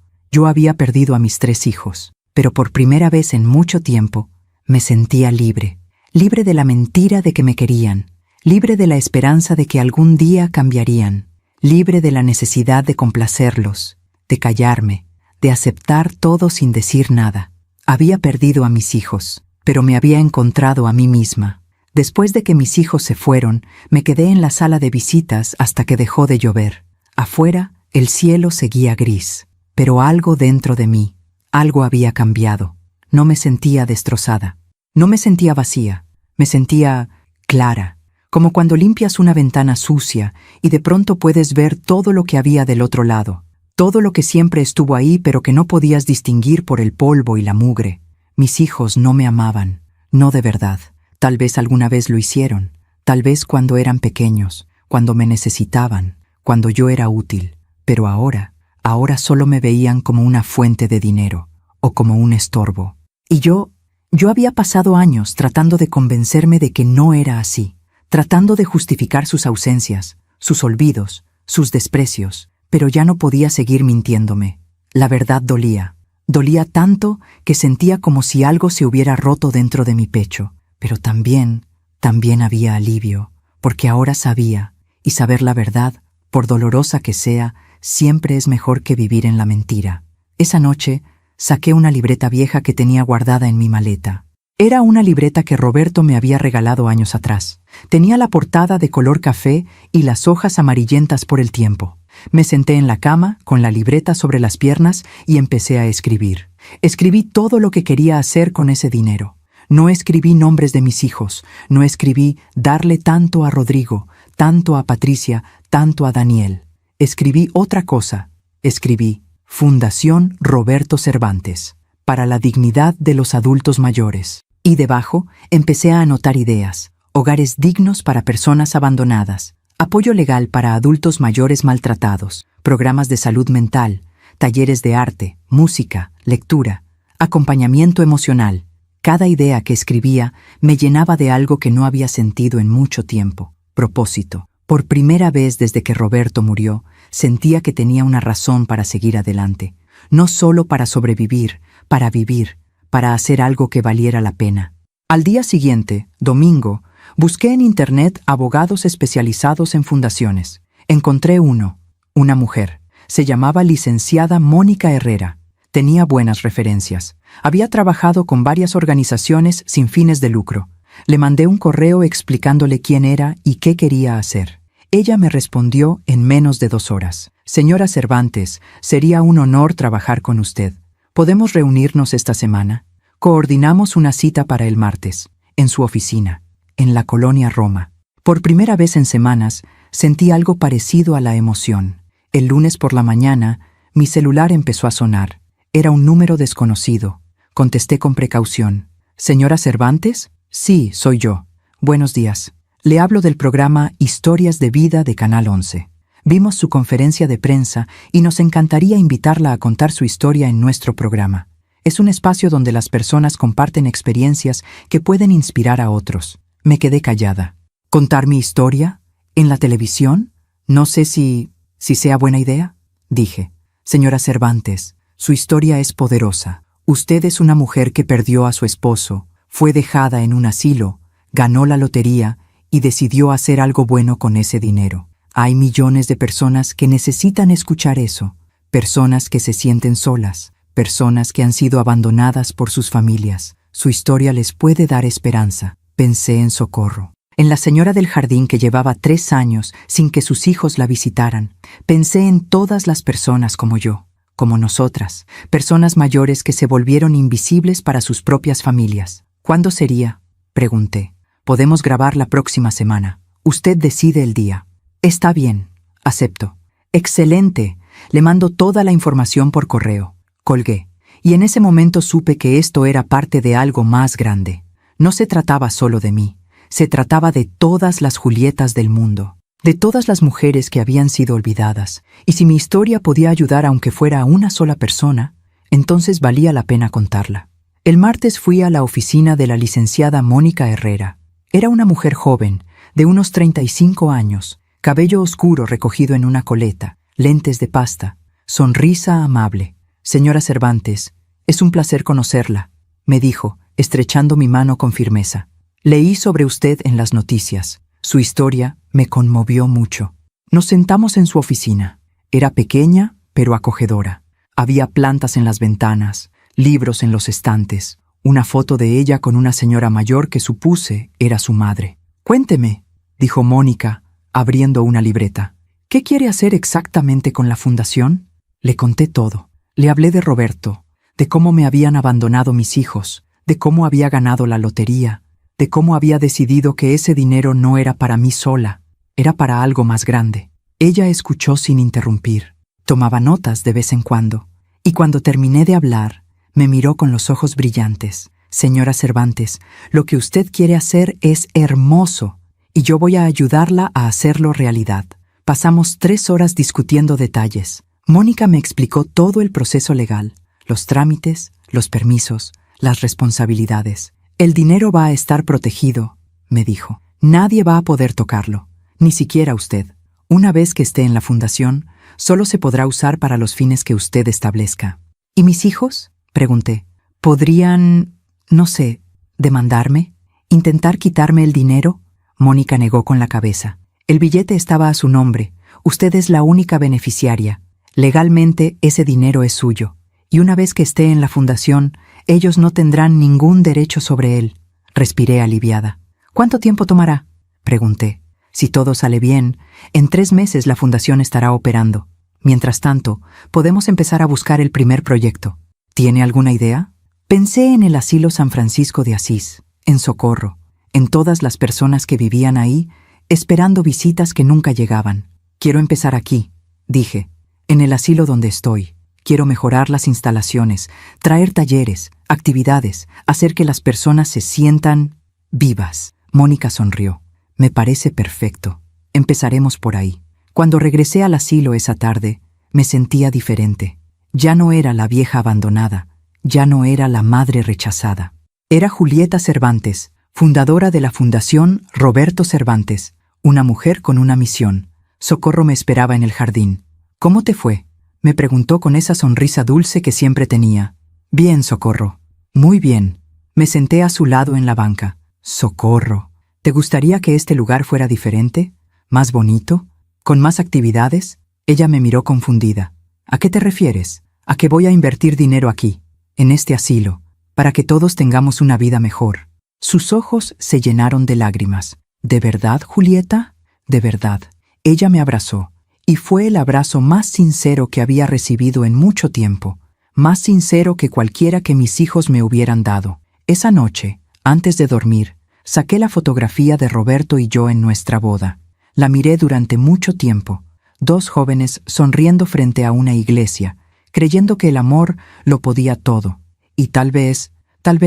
había perdido a mis 3 hijos. Pero por primera vez en mucho tiempo, me sentía libre. Libre de la mentira de que me querían. libre de la esperanza de que algún día cambiarían, libre de la necesidad de complacerlos, de callarme, de aceptar todo sin decir nada. Había perdido a mis hijos, pero me había encontrado a mí misma. Después de que mis hijos se fueron, me quedé en la sala de visitas hasta que dejó de llover. Afuera, el cielo seguía gris, pero algo dentro de mí, algo había cambiado. No me sentía destrozada, no me sentía vacía, me sentía clara, como cuando limpias una ventana sucia y de pronto puedes ver todo lo que había del otro lado, todo lo que siempre estuvo ahí pero que no podías distinguir por el polvo y la mugre. Mis hijos no me amaban, no de verdad. Tal vez alguna vez lo hicieron, tal vez cuando eran pequeños, cuando me necesitaban, cuando yo era útil, pero ahora solo me veían como una fuente de dinero o como un estorbo. Y yo había pasado años tratando de convencerme de que no era así, tratando de justificar sus ausencias, sus olvidos, sus desprecios, pero ya no podía seguir mintiéndome. La verdad dolía tanto que sentía como si algo se hubiera roto dentro de mi pecho. Pero también había alivio, porque ahora sabía, y saber la verdad, por dolorosa que sea, siempre es mejor que vivir en la mentira. Esa noche, saqué una libreta vieja que tenía guardada en mi maleta. Era una libreta que Roberto me había regalado años atrás. Tenía la portada de color café y las hojas amarillentas por el tiempo. Me senté en la cama, con la libreta sobre las piernas, y empecé a escribir. Escribí todo lo que quería hacer con ese dinero. No escribí nombres de mis hijos, no escribí darle tanto a Rodrigo, tanto a Patricia, tanto a Daniel. Escribí otra cosa. Escribí Fundación Roberto Cervantes, para la dignidad de los adultos mayores. Y debajo empecé a anotar ideas: hogares dignos para personas abandonadas, apoyo legal para adultos mayores maltratados, programas de salud mental, talleres de arte, música, lectura, acompañamiento emocional. Cada idea que escribía me llenaba de algo que no había sentido en mucho tiempo: propósito. Por primera vez desde que Roberto murió, sentía que tenía una razón para seguir adelante, no solo para sobrevivir, para vivir, para hacer algo que valiera la pena. Al día siguiente, domingo, busqué en internet abogados especializados en fundaciones. Encontré uno, una mujer. Se llamaba licenciada Mónica Herrera. Tenía buenas referencias. Había trabajado con varias organizaciones sin fines de lucro. Le mandé un correo explicándole quién era y qué quería hacer. Ella me respondió en menos de 2 horas. Señora Cervantes, sería un honor trabajar con usted. ¿Podemos reunirnos esta semana? Coordinamos una cita para el martes, en su oficina, en la colonia Roma. Por primera vez en semanas, sentí algo parecido a la emoción. El lunes por la mañana, mi celular empezó a sonar. Era un número desconocido. Contesté con precaución. ¿Señora Cervantes? Sí, soy yo. Buenos días. Le hablo del programa Historias de Vida de Canal 11. Vimos su conferencia de prensa y nos encantaría invitarla a contar su historia en nuestro programa. Es un espacio donde las personas comparten experiencias que pueden inspirar a otros. Me quedé callada. ¿Contar mi historia? ¿En la televisión? No sé si sea buena idea, dije. Señora Cervantes, su historia es poderosa. Usted es una mujer que perdió a su esposo, fue dejada en un asilo, ganó la lotería y decidió hacer algo bueno con ese dinero. Hay millones de personas que necesitan escuchar eso, personas que se sienten solas, personas que han sido abandonadas por sus familias. Su historia les puede dar esperanza. Pensé en Socorro, en la señora del jardín que llevaba 3 años sin que sus hijos la visitaran. Pensé en todas las personas como yo, como nosotras, personas mayores que se volvieron invisibles para sus propias familias. ¿Cuándo sería?, pregunté. Podemos grabar la próxima semana. Usted decide el día. Está bien, acepto. Excelente. Le mando toda la información por correo. Colgué. Y en ese momento supe que esto era parte de algo más grande. No se trataba solo de mí. Se trataba de todas las Julietas del mundo. De todas las mujeres que habían sido olvidadas. Y si mi historia podía ayudar aunque fuera a una sola persona, entonces valía la pena contarla. El martes fui a la oficina de la licenciada Mónica Herrera. Era una mujer joven, de unos 35 años, cabello oscuro recogido en una coleta, lentes de pasta, sonrisa amable. Señora Cervantes, es un placer conocerla, me dijo, estrechando mi mano con firmeza. Leí sobre usted en las noticias. Su historia me conmovió mucho. Nos sentamos en su oficina. Era pequeña, pero acogedora. Había plantas en las ventanas, libros en los estantes, una foto de ella con una señora mayor que supuse era su madre. «Cuénteme», dijo Mónica, abriendo una libreta. «¿Qué quiere hacer exactamente con la fundación?» Le conté todo. Le hablé de Roberto, de cómo me habían abandonado mis hijos, de cómo había ganado la lotería, de cómo había decidido que ese dinero no era para mí sola, era para algo más grande. Ella escuchó sin interrumpir. Tomaba notas de vez en cuando, y cuando terminé de hablar, me miró con los ojos brillantes. «Señora Cervantes, lo que usted quiere hacer es hermoso, y yo voy a ayudarla a hacerlo realidad». Pasamos 3 horas discutiendo detalles. Mónica me explicó todo el proceso legal, los trámites, los permisos, las responsabilidades. «El dinero va a estar protegido», me dijo. «Nadie va a poder tocarlo, ni siquiera usted. Una vez que esté en la fundación, solo se podrá usar para los fines que usted establezca». «¿Y mis hijos?», pregunté. «¿Podrían, no sé, demandarme? ¿Intentar quitarme el dinero?». Mónica negó con la cabeza. «El billete estaba a su nombre. Usted es la única beneficiaria. Legalmente ese dinero es suyo. Y una vez que esté en la fundación, ellos no tendrán ningún derecho sobre él». Respiré aliviada. «¿Cuánto tiempo tomará?», pregunté. «Si todo sale bien, en 3 meses la fundación estará operando. Mientras tanto, podemos empezar a buscar el primer proyecto. ¿Tiene alguna idea?». Pensé en el asilo San Francisco de Asís, en Socorro, en todas las personas que vivían ahí, esperando visitas que nunca llegaban. «Quiero empezar aquí», dije, «en el asilo donde estoy. Quiero mejorar las instalaciones, traer talleres, actividades, hacer que las personas se sientan vivas». Mónica sonrió. «Me parece perfecto. Empezaremos por ahí». Cuando regresé al asilo esa tarde, me sentía diferente. Ya no era la vieja abandonada, ya no era la madre rechazada. Era Julieta Cervantes, fundadora de la Fundación Roberto Cervantes, una mujer con una misión. Socorro me esperaba en el jardín. «¿Cómo te fue?», me preguntó con esa sonrisa dulce que siempre tenía. «Bien, Socorro». «Muy bien». Me senté a su lado en la banca. «Socorro, ¿te gustaría que este lugar fuera diferente? ¿Más bonito? ¿Con más actividades?». Ella me miró confundida. «¿A qué te refieres?». «A que voy a invertir dinero aquí, en este asilo, para que todos tengamos una vida mejor». Sus ojos se llenaron de lágrimas. «¿De verdad, Julieta?». «De verdad». Ella me abrazó, y fue el abrazo más sincero que había recibido en mucho tiempo, más sincero que cualquiera que mis hijos me hubieran dado. Esa noche, antes de dormir, saqué la fotografía de Roberto y yo en nuestra boda. La miré durante mucho tiempo, 2 jóvenes sonriendo frente a una iglesia, creyendo que el amor lo podía todo. Y tal vez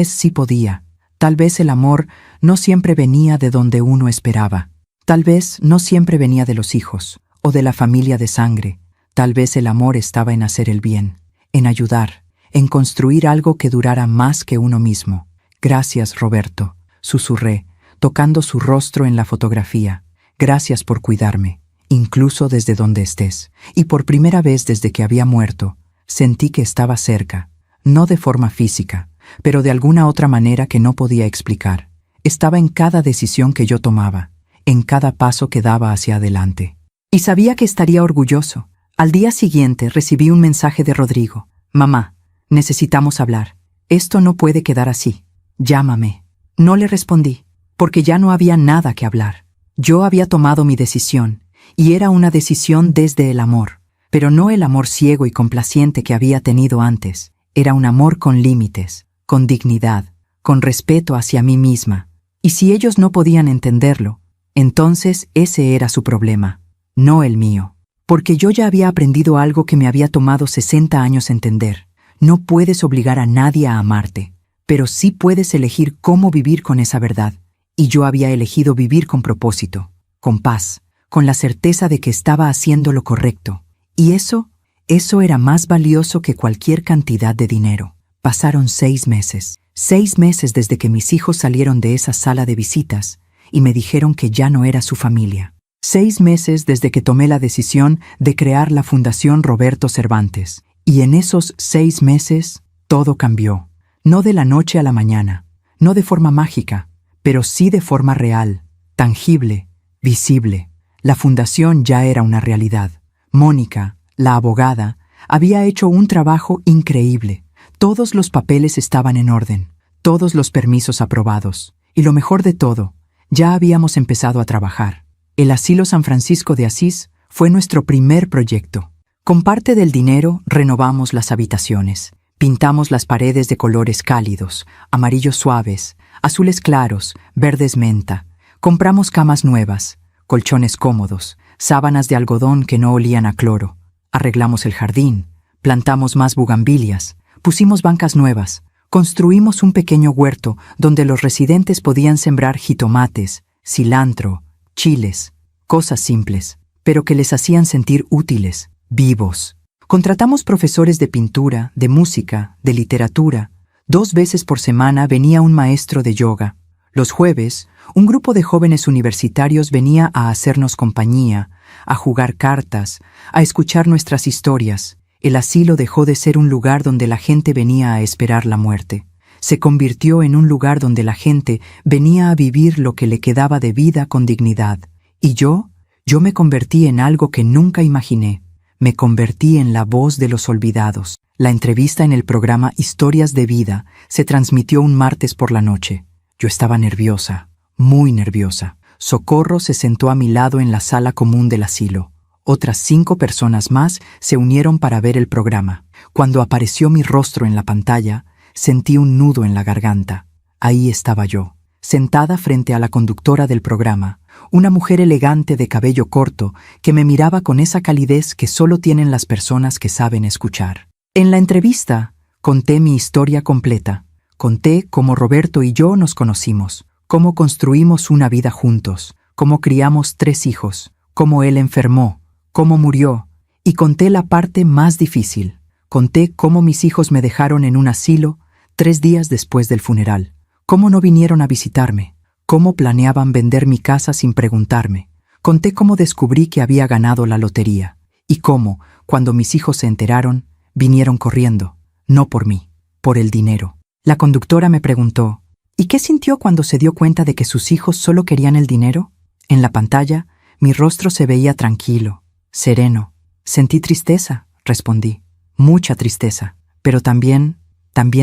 sí podía. Tal vez el amor no siempre venía de donde uno esperaba. Tal vez no siempre venía de los hijos o de la familia de sangre. Tal vez el amor estaba en hacer el bien, en ayudar, en construir algo que durara más que uno mismo. «Gracias, Roberto», susurré, tocando su rostro en la fotografía. «Gracias por cuidarme, incluso desde donde estés». Y por primera vez desde que había muerto, sentí que estaba cerca, no de forma física, pero de alguna otra manera que no podía explicar. Estaba en cada decisión que yo tomaba, en cada paso que daba hacia adelante. Y sabía que estaría orgulloso. Al día siguiente recibí un mensaje de Rodrigo. «Mamá, necesitamos hablar. Esto no puede quedar así. Llámame». No le respondí, porque ya no había nada que hablar. Yo había tomado mi decisión, y era una decisión desde el amor, pero no el amor ciego y complaciente que había tenido antes. Era un amor con límites, con dignidad, con respeto hacia mí misma. Y si ellos no podían entenderlo, entonces ese era su problema, no el mío. Porque yo ya había aprendido algo que me había tomado 60 años entender. No puedes obligar a nadie a amarte, pero sí puedes elegir cómo vivir con esa verdad. Y yo había elegido vivir con propósito, con paz, con la certeza de que estaba haciendo lo correcto. Y eso era más valioso que cualquier cantidad de dinero. Pasaron 6 meses. 6 meses desde que mis hijos salieron de esa sala de visitas y me dijeron que ya no era su familia. 6 meses desde que tomé la decisión de crear la Fundación Roberto Cervantes. Y en esos 6 meses, todo cambió. No de la noche a la mañana, no de forma mágica, pero sí de forma real, tangible, visible. La fundación ya era una realidad. Mónica, la abogada, había hecho un trabajo increíble. Todos los papeles estaban en orden, todos los permisos aprobados. Y lo mejor de todo, ya habíamos empezado a trabajar. El Asilo San Francisco de Asís fue nuestro primer proyecto. Con parte del dinero renovamos las habitaciones. Pintamos las paredes de colores cálidos, amarillos suaves, azules claros, verdes menta. Compramos camas nuevas, colchones cómodos, sábanas de algodón que no olían a cloro. Arreglamos el jardín, plantamos más bugambilias, pusimos bancas nuevas, construimos un pequeño huerto donde los residentes podían sembrar jitomates, cilantro, chiles, cosas simples, pero que les hacían sentir útiles, vivos. Contratamos profesores de pintura, de música, de literatura. 2 veces por semana venía un maestro de yoga. Los jueves, un grupo de jóvenes universitarios venía a hacernos compañía, a jugar cartas, a escuchar nuestras historias. El asilo dejó de ser un lugar donde la gente venía a esperar la muerte. Se convirtió en un lugar donde la gente venía a vivir lo que le quedaba de vida con dignidad. Y yo me convertí en algo que nunca imaginé. Me convertí en la voz de los olvidados. La entrevista en el programa Historias de Vida se transmitió un martes por la noche. Yo estaba nerviosa, muy nerviosa. Socorro se sentó a mi lado en la sala común del asilo. Otras 5 personas más se unieron para ver el programa. Cuando apareció mi rostro en la pantalla, sentí un nudo en la garganta. Ahí estaba yo, sentada frente a la conductora del programa, una mujer elegante de cabello corto que me miraba con esa calidez que solo tienen las personas que saben escuchar. En la entrevista, conté mi historia completa. Conté cómo Roberto y yo nos conocimos, cómo construimos una vida juntos, cómo criamos 3 hijos, cómo él enfermó, cómo murió, y conté la parte más difícil. Conté cómo mis hijos me dejaron en un asilo 3 días después del funeral, cómo no vinieron a visitarme, cómo planeaban vender mi casa sin preguntarme. Conté cómo descubrí que había ganado la lotería, y cómo, cuando mis hijos se enteraron, vinieron corriendo, no por mí, por el dinero. La conductora me preguntó, ¿y qué sintió cuando se dio cuenta de que sus hijos solo querían el dinero? En la pantalla, mi rostro se veía tranquilo, sereno. Sentí tristeza, respondí, mucha tristeza, pero también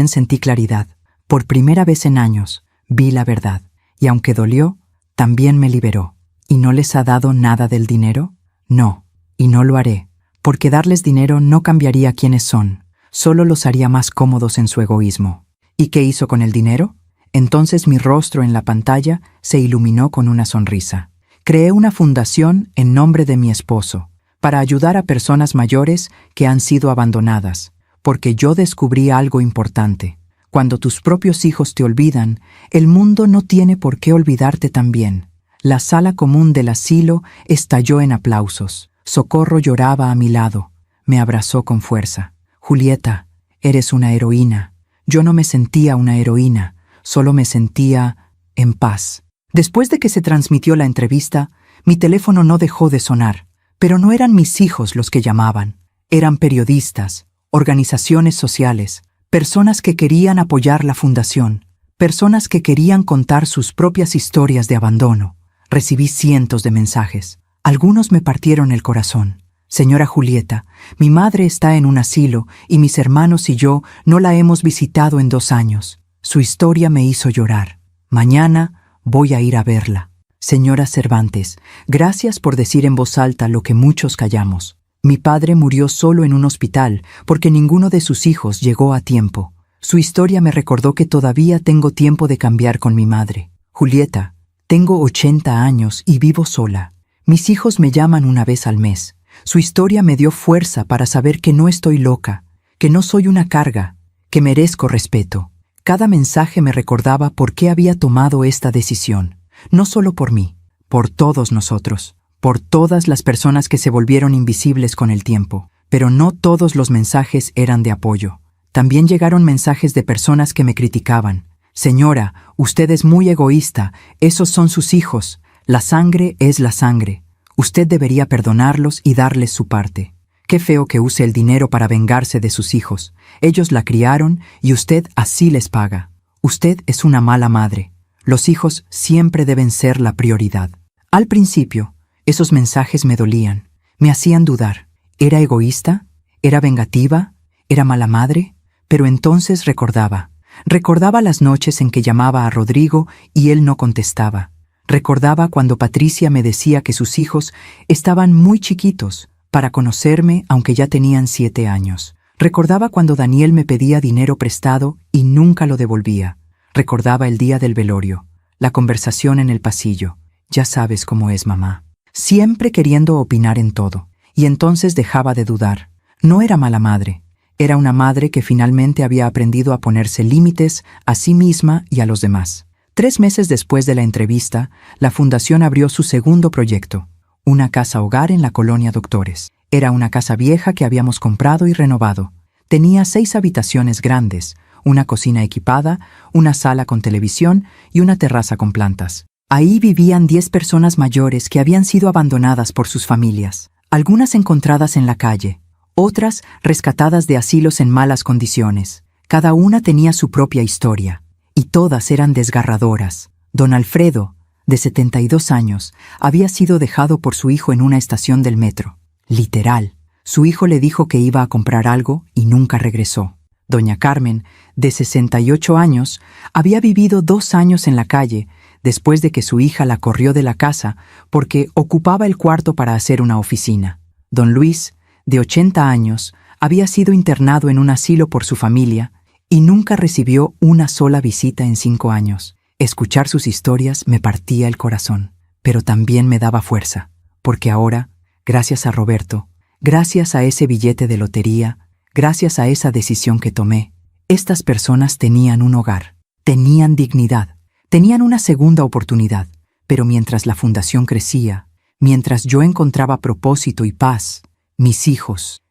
sentí claridad. Por primera vez en años, vi la verdad, y aunque dolió, también me liberó. ¿Y no les ha dado nada del dinero? No, y no lo haré, porque darles dinero no cambiaría quiénes son, solo los haría más cómodos en su egoísmo. ¿Y qué hizo con el dinero? Entonces mi rostro en la pantalla se iluminó con una sonrisa. Creé una fundación en nombre de mi esposo, para ayudar a personas mayores que han sido abandonadas, porque yo descubrí algo importante. Cuando tus propios hijos te olvidan, el mundo no tiene por qué olvidarte también. La sala común del asilo estalló en aplausos. Socorro lloraba a mi lado. Me abrazó con fuerza. Julieta, eres una heroína. Yo no me sentía una heroína, solo me sentía en paz. Después de que se transmitió la entrevista, mi teléfono no dejó de sonar. Pero no eran mis hijos los que llamaban. Eran periodistas, organizaciones sociales, personas que querían apoyar la fundación, personas que querían contar sus propias historias de abandono. Recibí cientos de mensajes. Algunos me partieron el corazón. Señora Julieta, mi madre está en un asilo y mis hermanos y yo no la hemos visitado en 2 años. Su historia me hizo llorar. Mañana voy a ir a verla. Señora Cervantes, gracias por decir en voz alta lo que muchos callamos. Mi padre murió solo en un hospital porque ninguno de sus hijos llegó a tiempo. Su historia me recordó que todavía tengo tiempo de cambiar con mi madre. Julieta, tengo 80 años y vivo sola. Mis hijos me llaman una vez al mes. Su historia me dio fuerza para saber que no estoy loca, que no soy una carga, que merezco respeto. Cada mensaje me recordaba por qué había tomado esta decisión. No solo por mí, por todos nosotros, por todas las personas que se volvieron invisibles con el tiempo. Pero no todos los mensajes eran de apoyo. También llegaron mensajes de personas que me criticaban. Señora, usted es muy egoísta, esos son sus hijos, la sangre es la sangre. Usted debería perdonarlos y darles su parte. Qué feo que use el dinero para vengarse de sus hijos. Ellos la criaron y usted así les paga. Usted es una mala madre. Los hijos siempre deben ser la prioridad. Al principio, esos mensajes me dolían, me hacían dudar. ¿Era egoísta? ¿Era vengativa? ¿Era mala madre? Pero entonces recordaba las noches en que llamaba a Rodrigo y él no contestaba. Recordaba cuando Patricia me decía que sus hijos estaban muy chiquitos para conocerme aunque ya tenían 7 años. Recordaba cuando Daniel me pedía dinero prestado y nunca lo devolvía. Recordaba el día del velorio, la conversación en el pasillo. Ya sabes cómo es mamá. Siempre queriendo opinar en todo. Y entonces dejaba de dudar. No era mala madre. Era una madre que finalmente había aprendido a ponerse límites a sí misma y a los demás. 3 meses después de la entrevista, la fundación abrió su segundo proyecto, una casa hogar en la colonia Doctores. Era una casa vieja que habíamos comprado y renovado. Tenía 6 habitaciones grandes, una cocina equipada, una sala con televisión y una terraza con plantas. Ahí vivían 10 personas mayores que habían sido abandonadas por sus familias, algunas encontradas en la calle, otras rescatadas de asilos en malas condiciones. Cada una tenía su propia historia, y todas eran desgarradoras. Don Alfredo, de 72 años, había sido dejado por su hijo en una estación del metro. Literal, su hijo le dijo que iba a comprar algo y nunca regresó. Doña Carmen, de 68 años, había vivido 2 años en la calle después de que su hija la corrió de la casa porque ocupaba el cuarto para hacer una oficina. Don Luis, de 80 años, había sido internado en un asilo por su familia y nunca recibió una sola visita en 5 años. Escuchar sus historias me partía el corazón, pero también me daba fuerza, porque ahora, gracias a Roberto, gracias a ese billete de lotería, gracias a esa decisión que tomé, estas personas tenían un hogar, tenían dignidad, tenían una segunda oportunidad. Pero mientras la fundación crecía, mientras yo encontraba propósito y paz, mis hijos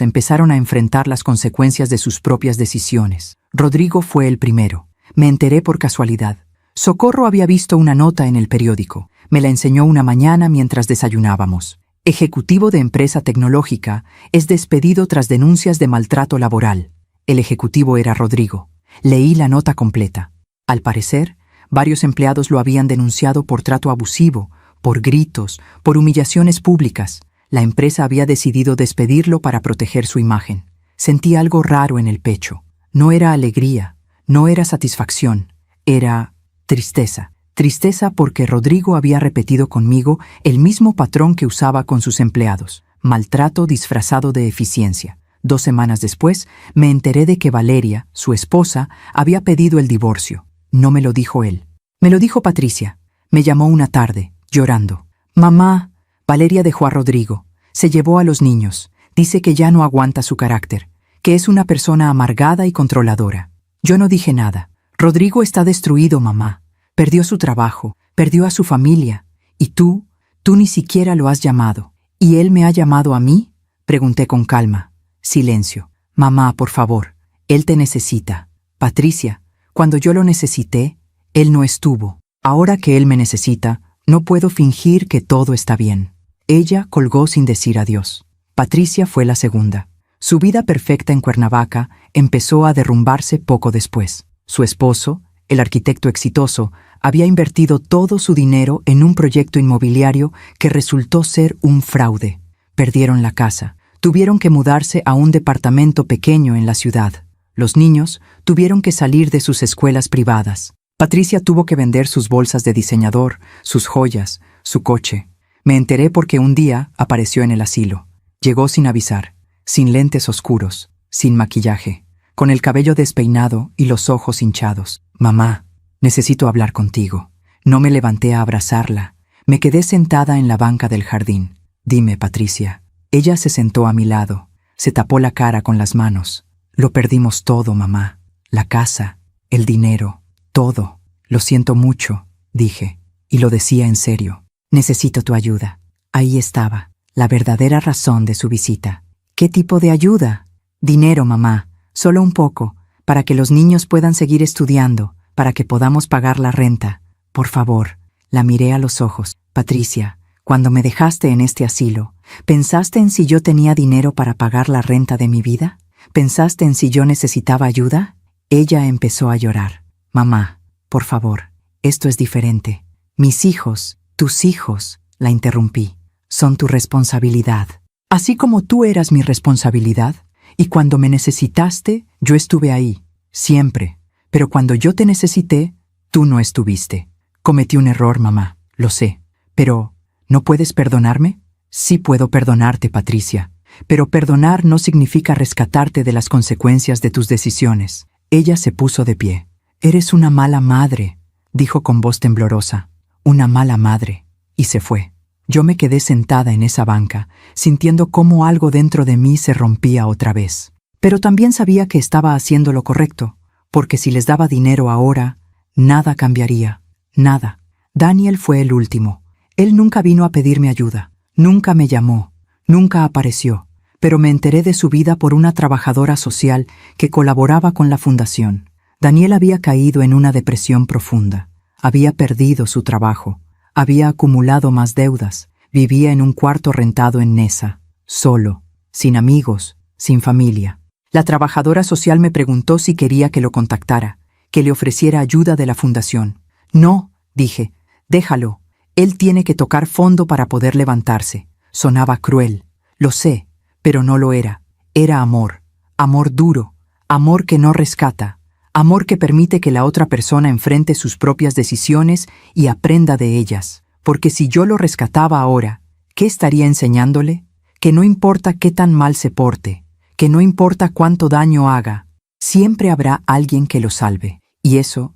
empezaron a enfrentar las consecuencias de sus propias decisiones. Rodrigo fue el primero. Me enteré por casualidad. Socorro había visto una nota en el periódico. Me la enseñó una mañana mientras desayunábamos. Ejecutivo de empresa tecnológica es despedido tras denuncias de maltrato laboral. El ejecutivo era Rodrigo. Leí la nota completa. Al parecer, varios empleados lo habían denunciado por trato abusivo, por gritos, por humillaciones públicas. La empresa había decidido despedirlo para proteger su imagen. Sentí algo raro en el pecho. No era alegría, no era satisfacción, era tristeza. Tristeza porque Rodrigo había repetido conmigo el mismo patrón que usaba con sus empleados, maltrato disfrazado de eficiencia. 2 semanas después, me enteré de que Valeria, su esposa, había pedido el divorcio. No me lo dijo él. Me lo dijo Patricia. Me llamó una tarde, llorando. «Mamá, Valeria dejó a Rodrigo. Se llevó a los niños. Dice que ya no aguanta su carácter, que es una persona amargada y controladora». Yo no dije nada. «Rodrigo está destruido, mamá. Perdió su trabajo, perdió a su familia. Y tú ni siquiera lo has llamado». «¿Y él me ha llamado a mí?», pregunté con calma. Silencio. «Mamá, por favor, él te necesita». «Patricia, cuando yo lo necesité, él no estuvo. Ahora que él me necesita, no puedo fingir que todo está bien». Ella colgó sin decir adiós. Patricia fue la segunda. Su vida perfecta en Cuernavaca empezó a derrumbarse poco después. Su esposo, el arquitecto exitoso, había invertido todo su dinero en un proyecto inmobiliario que resultó ser un fraude. Perdieron la casa. Tuvieron que mudarse a un departamento pequeño en la ciudad. Los niños tuvieron que salir de sus escuelas privadas. Patricia tuvo que vender sus bolsas de diseñador, sus joyas, su coche. Me enteré porque un día apareció en el asilo. Llegó sin avisar, sin lentes oscuros, sin maquillaje, con el cabello despeinado y los ojos hinchados. «Mamá, necesito hablar contigo». No me levanté a abrazarla. Me quedé sentada en la banca del jardín. «Dime, Patricia». Ella se sentó a mi lado. Se tapó la cara con las manos. «Lo perdimos todo, mamá. La casa, el dinero, todo. Lo siento mucho», dije, y lo decía en serio. «Necesito tu ayuda». Ahí estaba, la verdadera razón de su visita. «¿Qué tipo de ayuda?» «Dinero, mamá. Solo un poco, para que los niños puedan seguir estudiando, para que podamos pagar la renta. Por favor». La miré a los ojos. «Patricia, cuando me dejaste en este asilo, ¿pensaste en si yo tenía dinero para pagar la renta de mi vida? ¿Pensaste en si yo necesitaba ayuda?» Ella empezó a llorar. «Mamá, por favor, esto es diferente. Mis hijos, Tus hijos, la interrumpí, son tu responsabilidad. Así como tú eras mi responsabilidad, y cuando me necesitaste, yo estuve ahí, siempre. Pero cuando yo te necesité, tú no estuviste. Cometí un error, mamá, lo sé. Pero, ¿no puedes perdonarme? Sí puedo perdonarte, Patricia. Pero perdonar no significa rescatarte de las consecuencias de tus decisiones. Ella se puso de pie. Eres una mala madre, dijo con voz temblorosa. Una mala madre. Y se fue. Yo me quedé sentada en esa banca, sintiendo cómo algo dentro de mí se rompía otra vez. Pero también sabía que estaba haciendo lo correcto, porque si les daba dinero ahora, nada cambiaría. Nada. Daniel fue el último. Él nunca vino a pedirme ayuda. Nunca me llamó. Nunca apareció. Pero me enteré de su vida por una trabajadora social que colaboraba con la fundación. Daniel había caído en una depresión profunda. Había perdido su trabajo. Había acumulado más deudas. Vivía en un cuarto rentado en Nesa, solo, sin amigos, sin familia. La trabajadora social me preguntó si quería que lo contactara, que le ofreciera ayuda de la fundación. No, dije, déjalo. Él tiene que tocar fondo para poder levantarse. Sonaba cruel, lo sé, pero no lo era. Era amor, amor duro, amor que no rescata, amor que permite que la otra persona enfrente sus propias decisiones y aprenda de ellas. Porque si yo lo rescataba ahora, ¿qué estaría enseñándole? Que no importa qué tan mal se porte, que no importa cuánto daño haga, siempre habrá alguien que lo salve. Y eso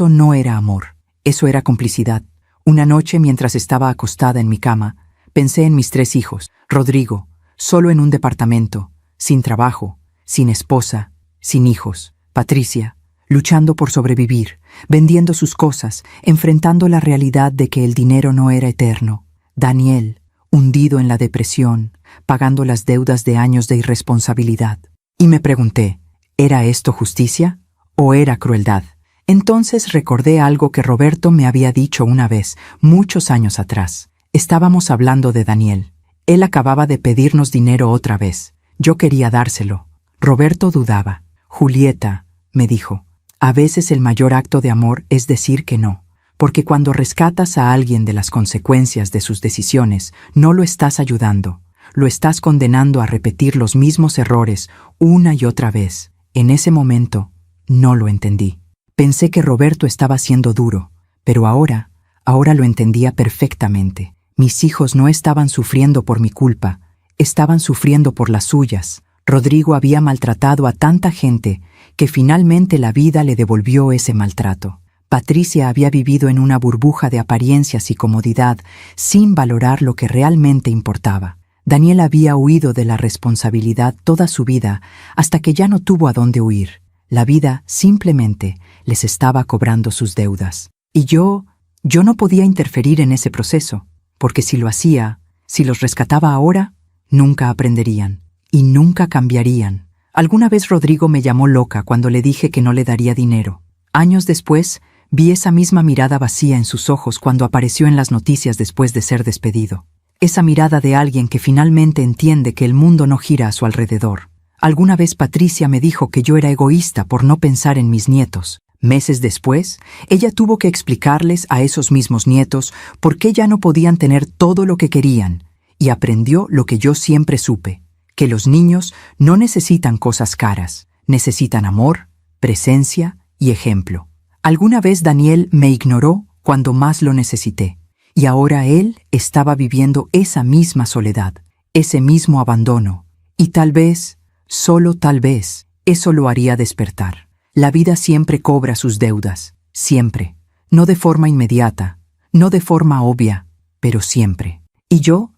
no era amor, eso era complicidad. Una noche, mientras estaba acostada en mi cama, pensé en mis 3 hijos. Rodrigo, solo en un departamento, sin trabajo, sin esposa, sin hijos. Patricia, luchando por sobrevivir, vendiendo sus cosas, enfrentando la realidad de que el dinero no era eterno. Daniel, hundido en la depresión, pagando las deudas de años de irresponsabilidad. Y me pregunté, ¿era esto justicia o era crueldad? Entonces recordé algo que Roberto me había dicho una vez, muchos años atrás. Estábamos hablando de Daniel. Él acababa de pedirnos dinero otra vez. Yo quería dárselo. Roberto dudaba. Julieta, me dijo, a veces el mayor acto de amor es decir que no, porque cuando rescatas a alguien de las consecuencias de sus decisiones, no lo estás ayudando, lo estás condenando a repetir los mismos errores una y otra vez. En ese momento, no lo entendí. Pensé que Roberto estaba siendo duro, pero ahora lo entendía perfectamente. Mis hijos no estaban sufriendo por mi culpa, estaban sufriendo por las suyas. Rodrigo había maltratado a tanta gente que finalmente la vida le devolvió ese maltrato. Patricia había vivido en una burbuja de apariencias y comodidad sin valorar lo que realmente importaba. Daniel había huido de la responsabilidad toda su vida hasta que ya no tuvo a dónde huir. La vida simplemente les estaba cobrando sus deudas. Y yo no podía interferir en ese proceso, porque si lo hacía, si los rescataba ahora, nunca aprenderían. Y nunca cambiarían. Alguna vez Rodrigo me llamó loca cuando le dije que no le daría dinero. Años después, vi esa misma mirada vacía en sus ojos cuando apareció en las noticias después de ser despedido. Esa mirada de alguien que finalmente entiende que el mundo no gira a su alrededor. Alguna vez Patricia me dijo que yo era egoísta por no pensar en mis nietos. Meses después, ella tuvo que explicarles a esos mismos nietos por qué ya no podían tener todo lo que querían, y aprendió lo que yo siempre supe. Que los niños no necesitan cosas caras, necesitan amor, presencia y ejemplo. Alguna vez Daniel me ignoró cuando más lo necesité, y ahora él estaba viviendo esa misma soledad, ese mismo abandono, y tal vez, solo tal vez, eso lo haría despertar. La vida siempre cobra sus deudas, siempre, no de forma inmediata, no de forma obvia, pero siempre. Y yo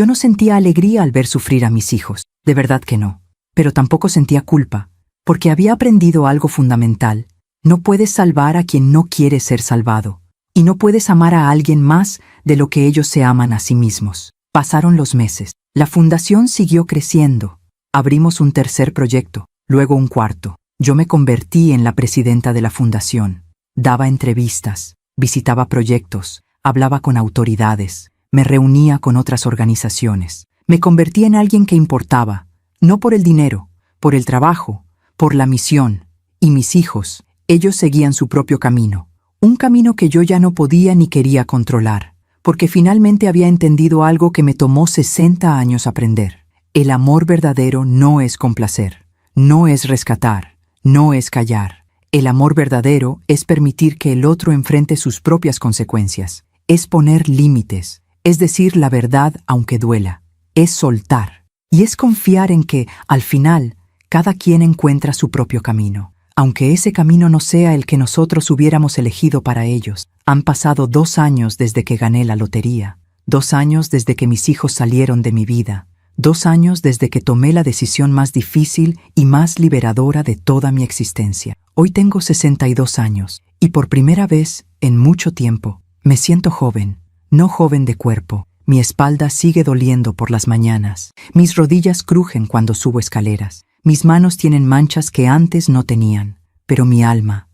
no sentía alegría al ver sufrir a mis hijos, de verdad que no, pero tampoco sentía culpa, porque había aprendido algo fundamental. No puedes salvar a quien no quiere ser salvado, y no puedes amar a alguien más de lo que ellos se aman a sí mismos. Pasaron los meses, la fundación siguió creciendo, abrimos un 3er proyecto, luego un 4. Yo me convertí en la presidenta de la fundación, daba entrevistas, visitaba proyectos, hablaba con autoridades, me reunía con otras organizaciones. Me convertí en alguien que importaba, no por el dinero, por el trabajo, por la misión. Y mis hijos, ellos seguían su propio camino, un camino que yo ya no podía ni quería controlar, porque finalmente había entendido algo que me tomó 60 años aprender. El amor verdadero no es complacer, no es rescatar, no es callar. El amor verdadero es permitir que el otro enfrente sus propias consecuencias. Es poner límites, es decir la verdad aunque duela. Es soltar. Y es confiar en que, al final, cada quien encuentra su propio camino. Aunque ese camino no sea el que nosotros hubiéramos elegido para ellos. Han pasado 2 años desde que gané la lotería. 2 años desde que mis hijos salieron de mi vida. 2 años desde que tomé la decisión más difícil y más liberadora de toda mi existencia. Hoy tengo 62 años y por primera vez en mucho tiempo me siento joven, no joven de cuerpo. Mi espalda sigue doliendo por las mañanas. Mis rodillas crujen cuando subo escaleras. Mis manos tienen manchas que antes no tenían. Pero mi alma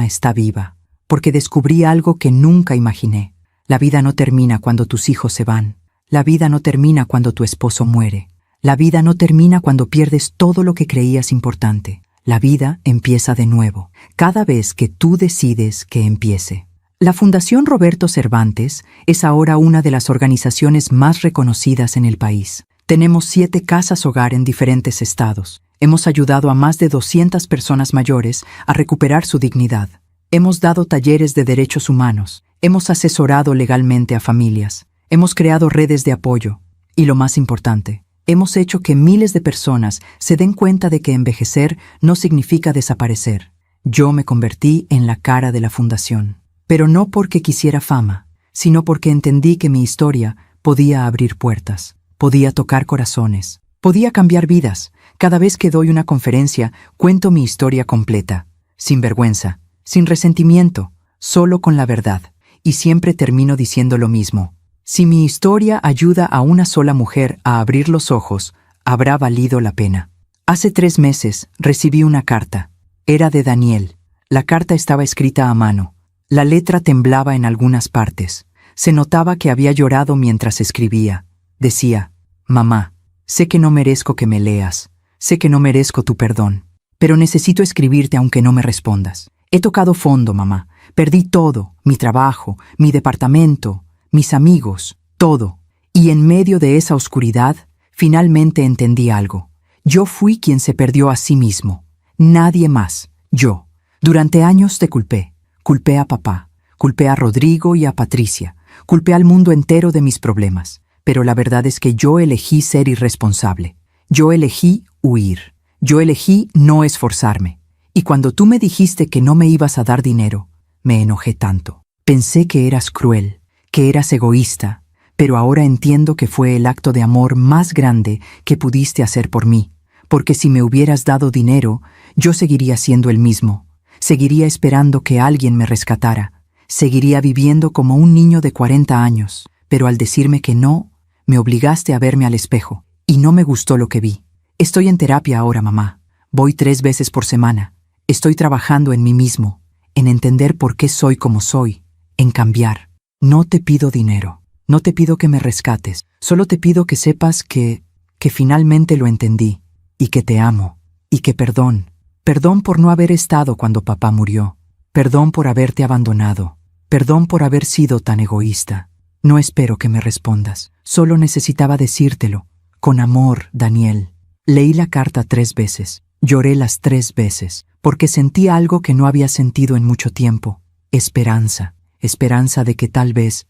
está viva, porque descubrí algo que nunca imaginé. La vida no termina cuando tus hijos se van. La vida no termina cuando tu esposo muere. La vida no termina cuando pierdes todo lo que creías importante. La vida empieza de nuevo, cada vez que tú decides que empiece. La Fundación Roberto Cervantes es ahora una de las organizaciones más reconocidas en el país. Tenemos 7 casas hogar en diferentes estados. Hemos ayudado a más de 200 personas mayores a recuperar su dignidad. Hemos dado talleres de derechos humanos. Hemos asesorado legalmente a familias. Hemos creado redes de apoyo. Y lo más importante, hemos hecho que miles de personas se den cuenta de que envejecer no significa desaparecer. Yo me convertí en la cara de la fundación. Pero no porque quisiera fama, sino porque entendí que mi historia podía abrir puertas, podía tocar corazones, podía cambiar vidas. Cada vez que doy una conferencia, cuento mi historia completa, sin vergüenza, sin resentimiento, solo con la verdad. Y siempre termino diciendo lo mismo. Si mi historia ayuda a una sola mujer a abrir los ojos, habrá valido la pena. Hace 3 meses recibí una carta. Era de Daniel. La carta estaba escrita a mano. La letra temblaba en algunas partes. Se notaba que había llorado mientras escribía. Decía: «Mamá, sé que no merezco que me leas. Sé que no merezco tu perdón. Pero necesito escribirte aunque no me respondas. He tocado fondo, mamá. Perdí todo. Mi trabajo, mi departamento, mis amigos, todo. Y en medio de esa oscuridad, finalmente entendí algo. Yo fui quien se perdió a sí mismo. Nadie más. Yo. Durante años te culpé. Culpé a papá, culpé a Rodrigo y a Patricia, culpé al mundo entero de mis problemas, pero la verdad es que yo elegí ser irresponsable. Yo elegí huir. Yo elegí no esforzarme. Y cuando tú me dijiste que no me ibas a dar dinero, me enojé tanto. Pensé que eras cruel, que eras egoísta, pero ahora entiendo que fue el acto de amor más grande que pudiste hacer por mí, porque si me hubieras dado dinero, yo seguiría siendo el mismo. Seguiría esperando que alguien me rescatara. Seguiría viviendo como un niño de 40 años. Pero al decirme que no, me obligaste a verme al espejo. Y no me gustó lo que vi. Estoy en terapia ahora, mamá. Voy 3 veces por semana. Estoy trabajando en mí mismo, en entender por qué soy como soy, en cambiar. No te pido dinero. No te pido que me rescates. Solo te pido que sepas que finalmente lo entendí. Y que te amo. Y que perdón. Perdón por no haber estado cuando papá murió. Perdón por haberte abandonado. Perdón por haber sido tan egoísta. No espero que me respondas. Solo necesitaba decírtelo. Con amor, Daniel. Leí la carta 3 veces. Lloré las 3 veces, porque sentí algo que no había sentido en mucho tiempo. Esperanza. Esperanza de que tal vez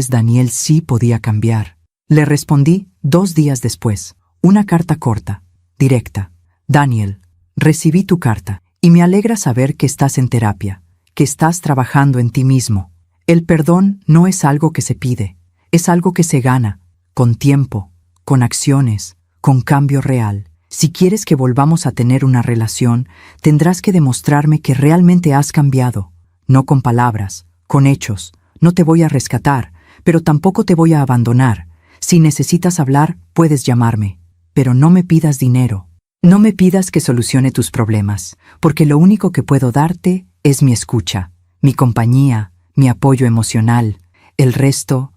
Daniel sí podía cambiar. Le respondí 2 días después. Una carta corta, directa. Daniel, recibí tu carta y me alegra saber que estás en terapia, que estás trabajando en ti mismo. El perdón no es algo que se pide, es algo que se gana, con tiempo, con acciones, con cambio real. Si quieres que volvamos a tener una relación, tendrás que demostrarme que realmente has cambiado, no con palabras, con hechos. No te voy a rescatar, pero tampoco te voy a abandonar. Si necesitas hablar, puedes llamarme, pero no me pidas dinero. No me pidas que solucione tus problemas, porque lo único que puedo darte es mi escucha, mi compañía, mi apoyo emocional. El resto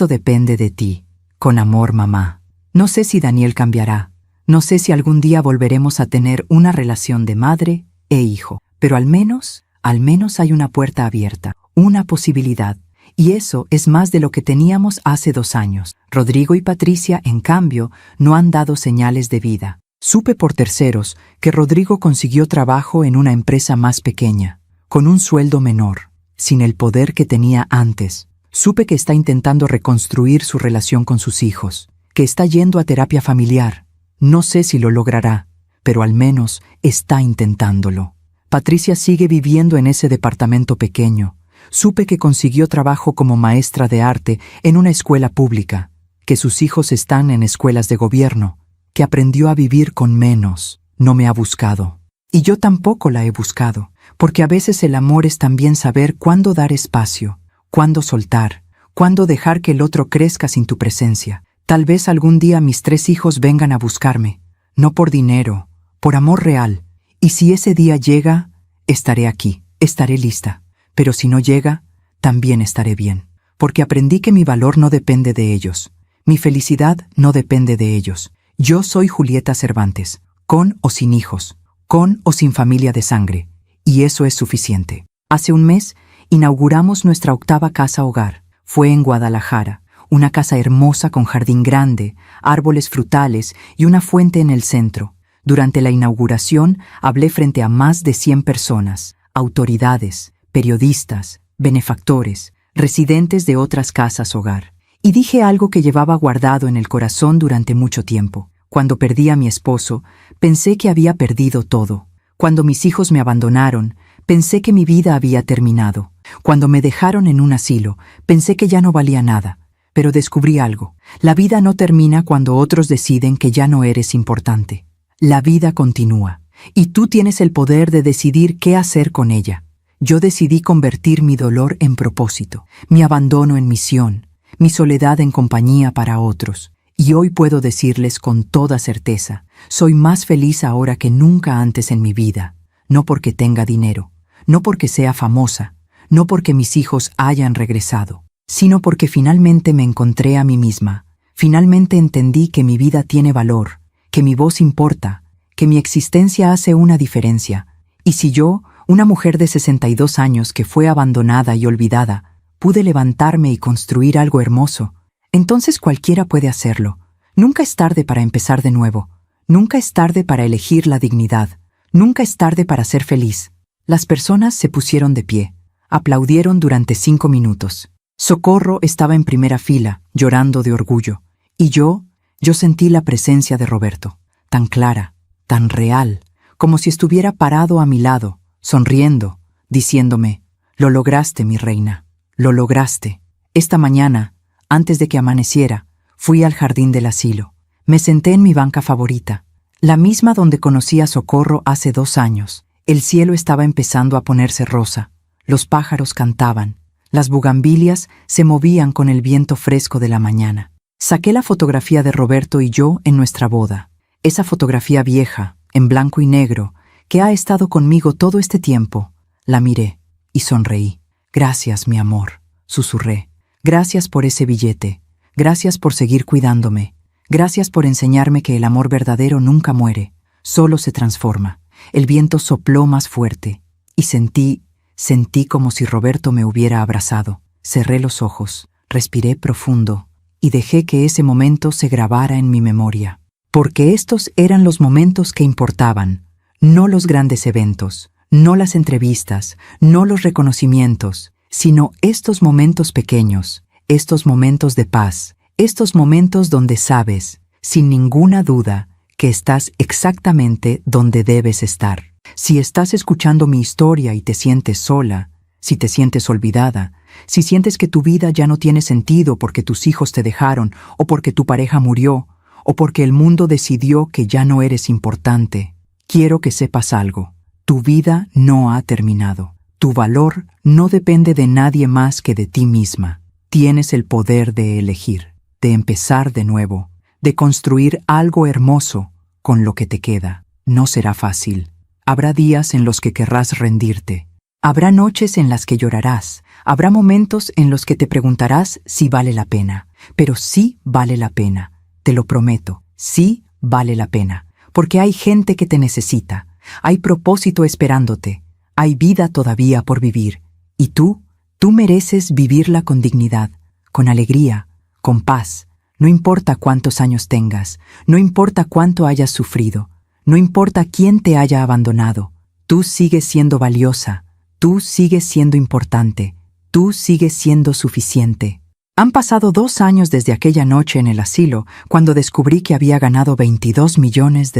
depende de ti. Con amor, mamá. No sé si Daniel cambiará. No sé si algún día volveremos a tener una relación de madre e hijo. Pero al menos hay una puerta abierta, una posibilidad. Y eso es más de lo que teníamos hace 2 años. Rodrigo y Patricia, en cambio, no han dado señales de vida. Supe por terceros que Rodrigo consiguió trabajo en una empresa más pequeña, con un sueldo menor, sin el poder que tenía antes. Supe que está intentando reconstruir su relación con sus hijos, que está yendo a terapia familiar. No sé si lo logrará, pero al menos está intentándolo. Patricia sigue viviendo en ese departamento pequeño. Supe que consiguió trabajo como maestra de arte en una escuela pública, que sus hijos están en escuelas de gobierno, que aprendió a vivir con menos. No me ha buscado. Y yo tampoco la he buscado, porque a veces el amor es también saber cuándo dar espacio, cuándo soltar, cuándo dejar que el otro crezca sin tu presencia. Tal vez algún día mis 3 hijos vengan a buscarme, no por dinero, por amor real. Y si ese día llega, estaré aquí, estaré lista. Pero si no llega, también estaré bien, porque aprendí que mi valor no depende de ellos. Mi felicidad no depende de ellos. Yo soy Julieta Cervantes, con o sin hijos, con o sin familia de sangre, y eso es suficiente. Hace un mes inauguramos nuestra 8ª casa hogar. Fue en Guadalajara, una casa hermosa con jardín grande, árboles frutales y una fuente en el centro. Durante la inauguración hablé frente a más de 100 personas, autoridades, periodistas, benefactores, residentes de otras casas hogar. Y dije algo que llevaba guardado en el corazón durante mucho tiempo. Cuando perdí a mi esposo, pensé que había perdido todo. Cuando mis hijos me abandonaron, pensé que mi vida había terminado. Cuando me dejaron en un asilo, pensé que ya no valía nada. Pero descubrí algo. La vida no termina cuando otros deciden que ya no eres importante. La vida continúa, y tú tienes el poder de decidir qué hacer con ella. Yo decidí convertir mi dolor en propósito, mi abandono en misión, mi soledad en compañía para otros. Y hoy puedo decirles con toda certeza, soy más feliz ahora que nunca antes en mi vida. No porque tenga dinero, no porque sea famosa, no porque mis hijos hayan regresado, sino porque finalmente me encontré a mí misma. Finalmente entendí que mi vida tiene valor, que mi voz importa, que mi existencia hace una diferencia. Y si yo, una mujer de 62 años que fue abandonada y olvidada, pude levantarme y construir algo hermoso, entonces cualquiera puede hacerlo. Nunca es tarde para empezar de nuevo. Nunca es tarde para elegir la dignidad. Nunca es tarde para ser feliz. Las personas se pusieron de pie. Aplaudieron durante 5 minutos. Socorro estaba en primera fila, llorando de orgullo. Y yo sentí la presencia de Roberto, tan clara, tan real, como si estuviera parado a mi lado, sonriendo, diciéndome, «Lo lograste, mi reina, lo lograste». Esta mañana, antes de que amaneciera, fui al jardín del asilo. Me senté en mi banca favorita, la misma donde conocí a Socorro hace 2 años. El cielo estaba empezando a ponerse rosa, los pájaros cantaban, las bugambilias se movían con el viento fresco de la mañana. Saqué la fotografía de Roberto y yo en nuestra boda, esa fotografía vieja, en blanco y negro, que ha estado conmigo todo este tiempo. La miré y sonreí. «Gracias, mi amor», susurré. «Gracias por ese billete. Gracias por seguir cuidándome. Gracias por enseñarme que el amor verdadero nunca muere, solo se transforma». El viento sopló más fuerte y sentí como si Roberto me hubiera abrazado. Cerré los ojos, respiré profundo y dejé que ese momento se grabara en mi memoria. Porque estos eran los momentos que importaban, no los grandes eventos, no las entrevistas, no los reconocimientos, sino estos momentos pequeños, estos momentos de paz, estos momentos donde sabes, sin ninguna duda, que estás exactamente donde debes estar. Si estás escuchando mi historia y te sientes sola, si te sientes olvidada, si sientes que tu vida ya no tiene sentido porque tus hijos te dejaron, o porque tu pareja murió, o porque el mundo decidió que ya no eres importante, quiero que sepas algo. Tu vida no ha terminado. Tu valor no depende de nadie más que de ti misma. Tienes el poder de elegir, de empezar de nuevo, de construir algo hermoso con lo que te queda. No será fácil. Habrá días en los que querrás rendirte. Habrá noches en las que llorarás. Habrá momentos en los que te preguntarás si vale la pena. Pero sí vale la pena. Te lo prometo. Sí vale la pena. Porque hay gente que te necesita. Hay propósito esperándote. Hay vida todavía por vivir. Y tú Tú mereces vivirla con dignidad, con alegría, con paz. No importa cuántos años tengas, no importa cuánto hayas sufrido, no importa quién te haya abandonado. Tú sigues siendo valiosa, tú sigues siendo importante, tú sigues siendo suficiente. Han pasado 2 años desde aquella noche en el asilo, cuando descubrí que había ganado $22 millones.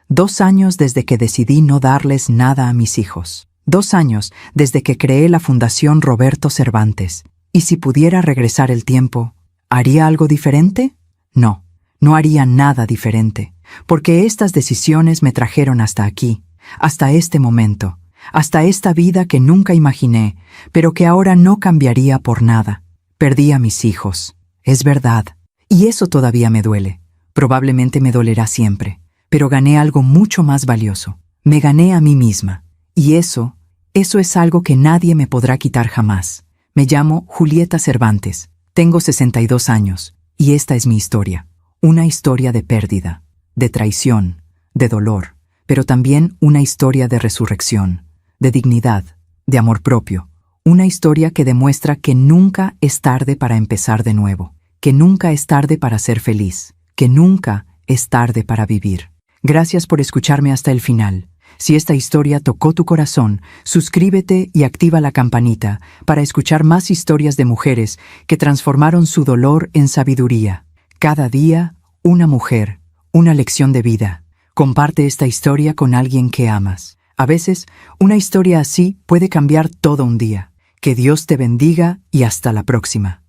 2 años desde que decidí no darles nada a mis hijos. 2 años desde que creé la Fundación Roberto Cervantes. Y si pudiera regresar el tiempo, ¿haría algo diferente? No, no haría nada diferente, porque estas decisiones me trajeron hasta aquí, hasta este momento, hasta esta vida que nunca imaginé, pero que ahora no cambiaría por nada. Perdí a mis hijos, es verdad, y eso todavía me duele. Probablemente me dolerá siempre, pero gané algo mucho más valioso. Me gané a mí misma, y eso es algo que nadie me podrá quitar jamás. Me llamo Julieta Cervantes, tengo 62 años, y esta es mi historia. Una historia de pérdida, de traición, de dolor, pero también una historia de resurrección, de dignidad, de amor propio. Una historia que demuestra que nunca es tarde para empezar de nuevo, que nunca es tarde para ser feliz, que nunca es tarde para vivir. Gracias por escucharme hasta el final. Si esta historia tocó tu corazón, suscríbete y activa la campanita para escuchar más historias de mujeres que transformaron su dolor en sabiduría. Cada día, una mujer, una lección de vida. Comparte esta historia con alguien que amas. A veces, una historia así puede cambiar todo un día. Que Dios te bendiga y hasta la próxima.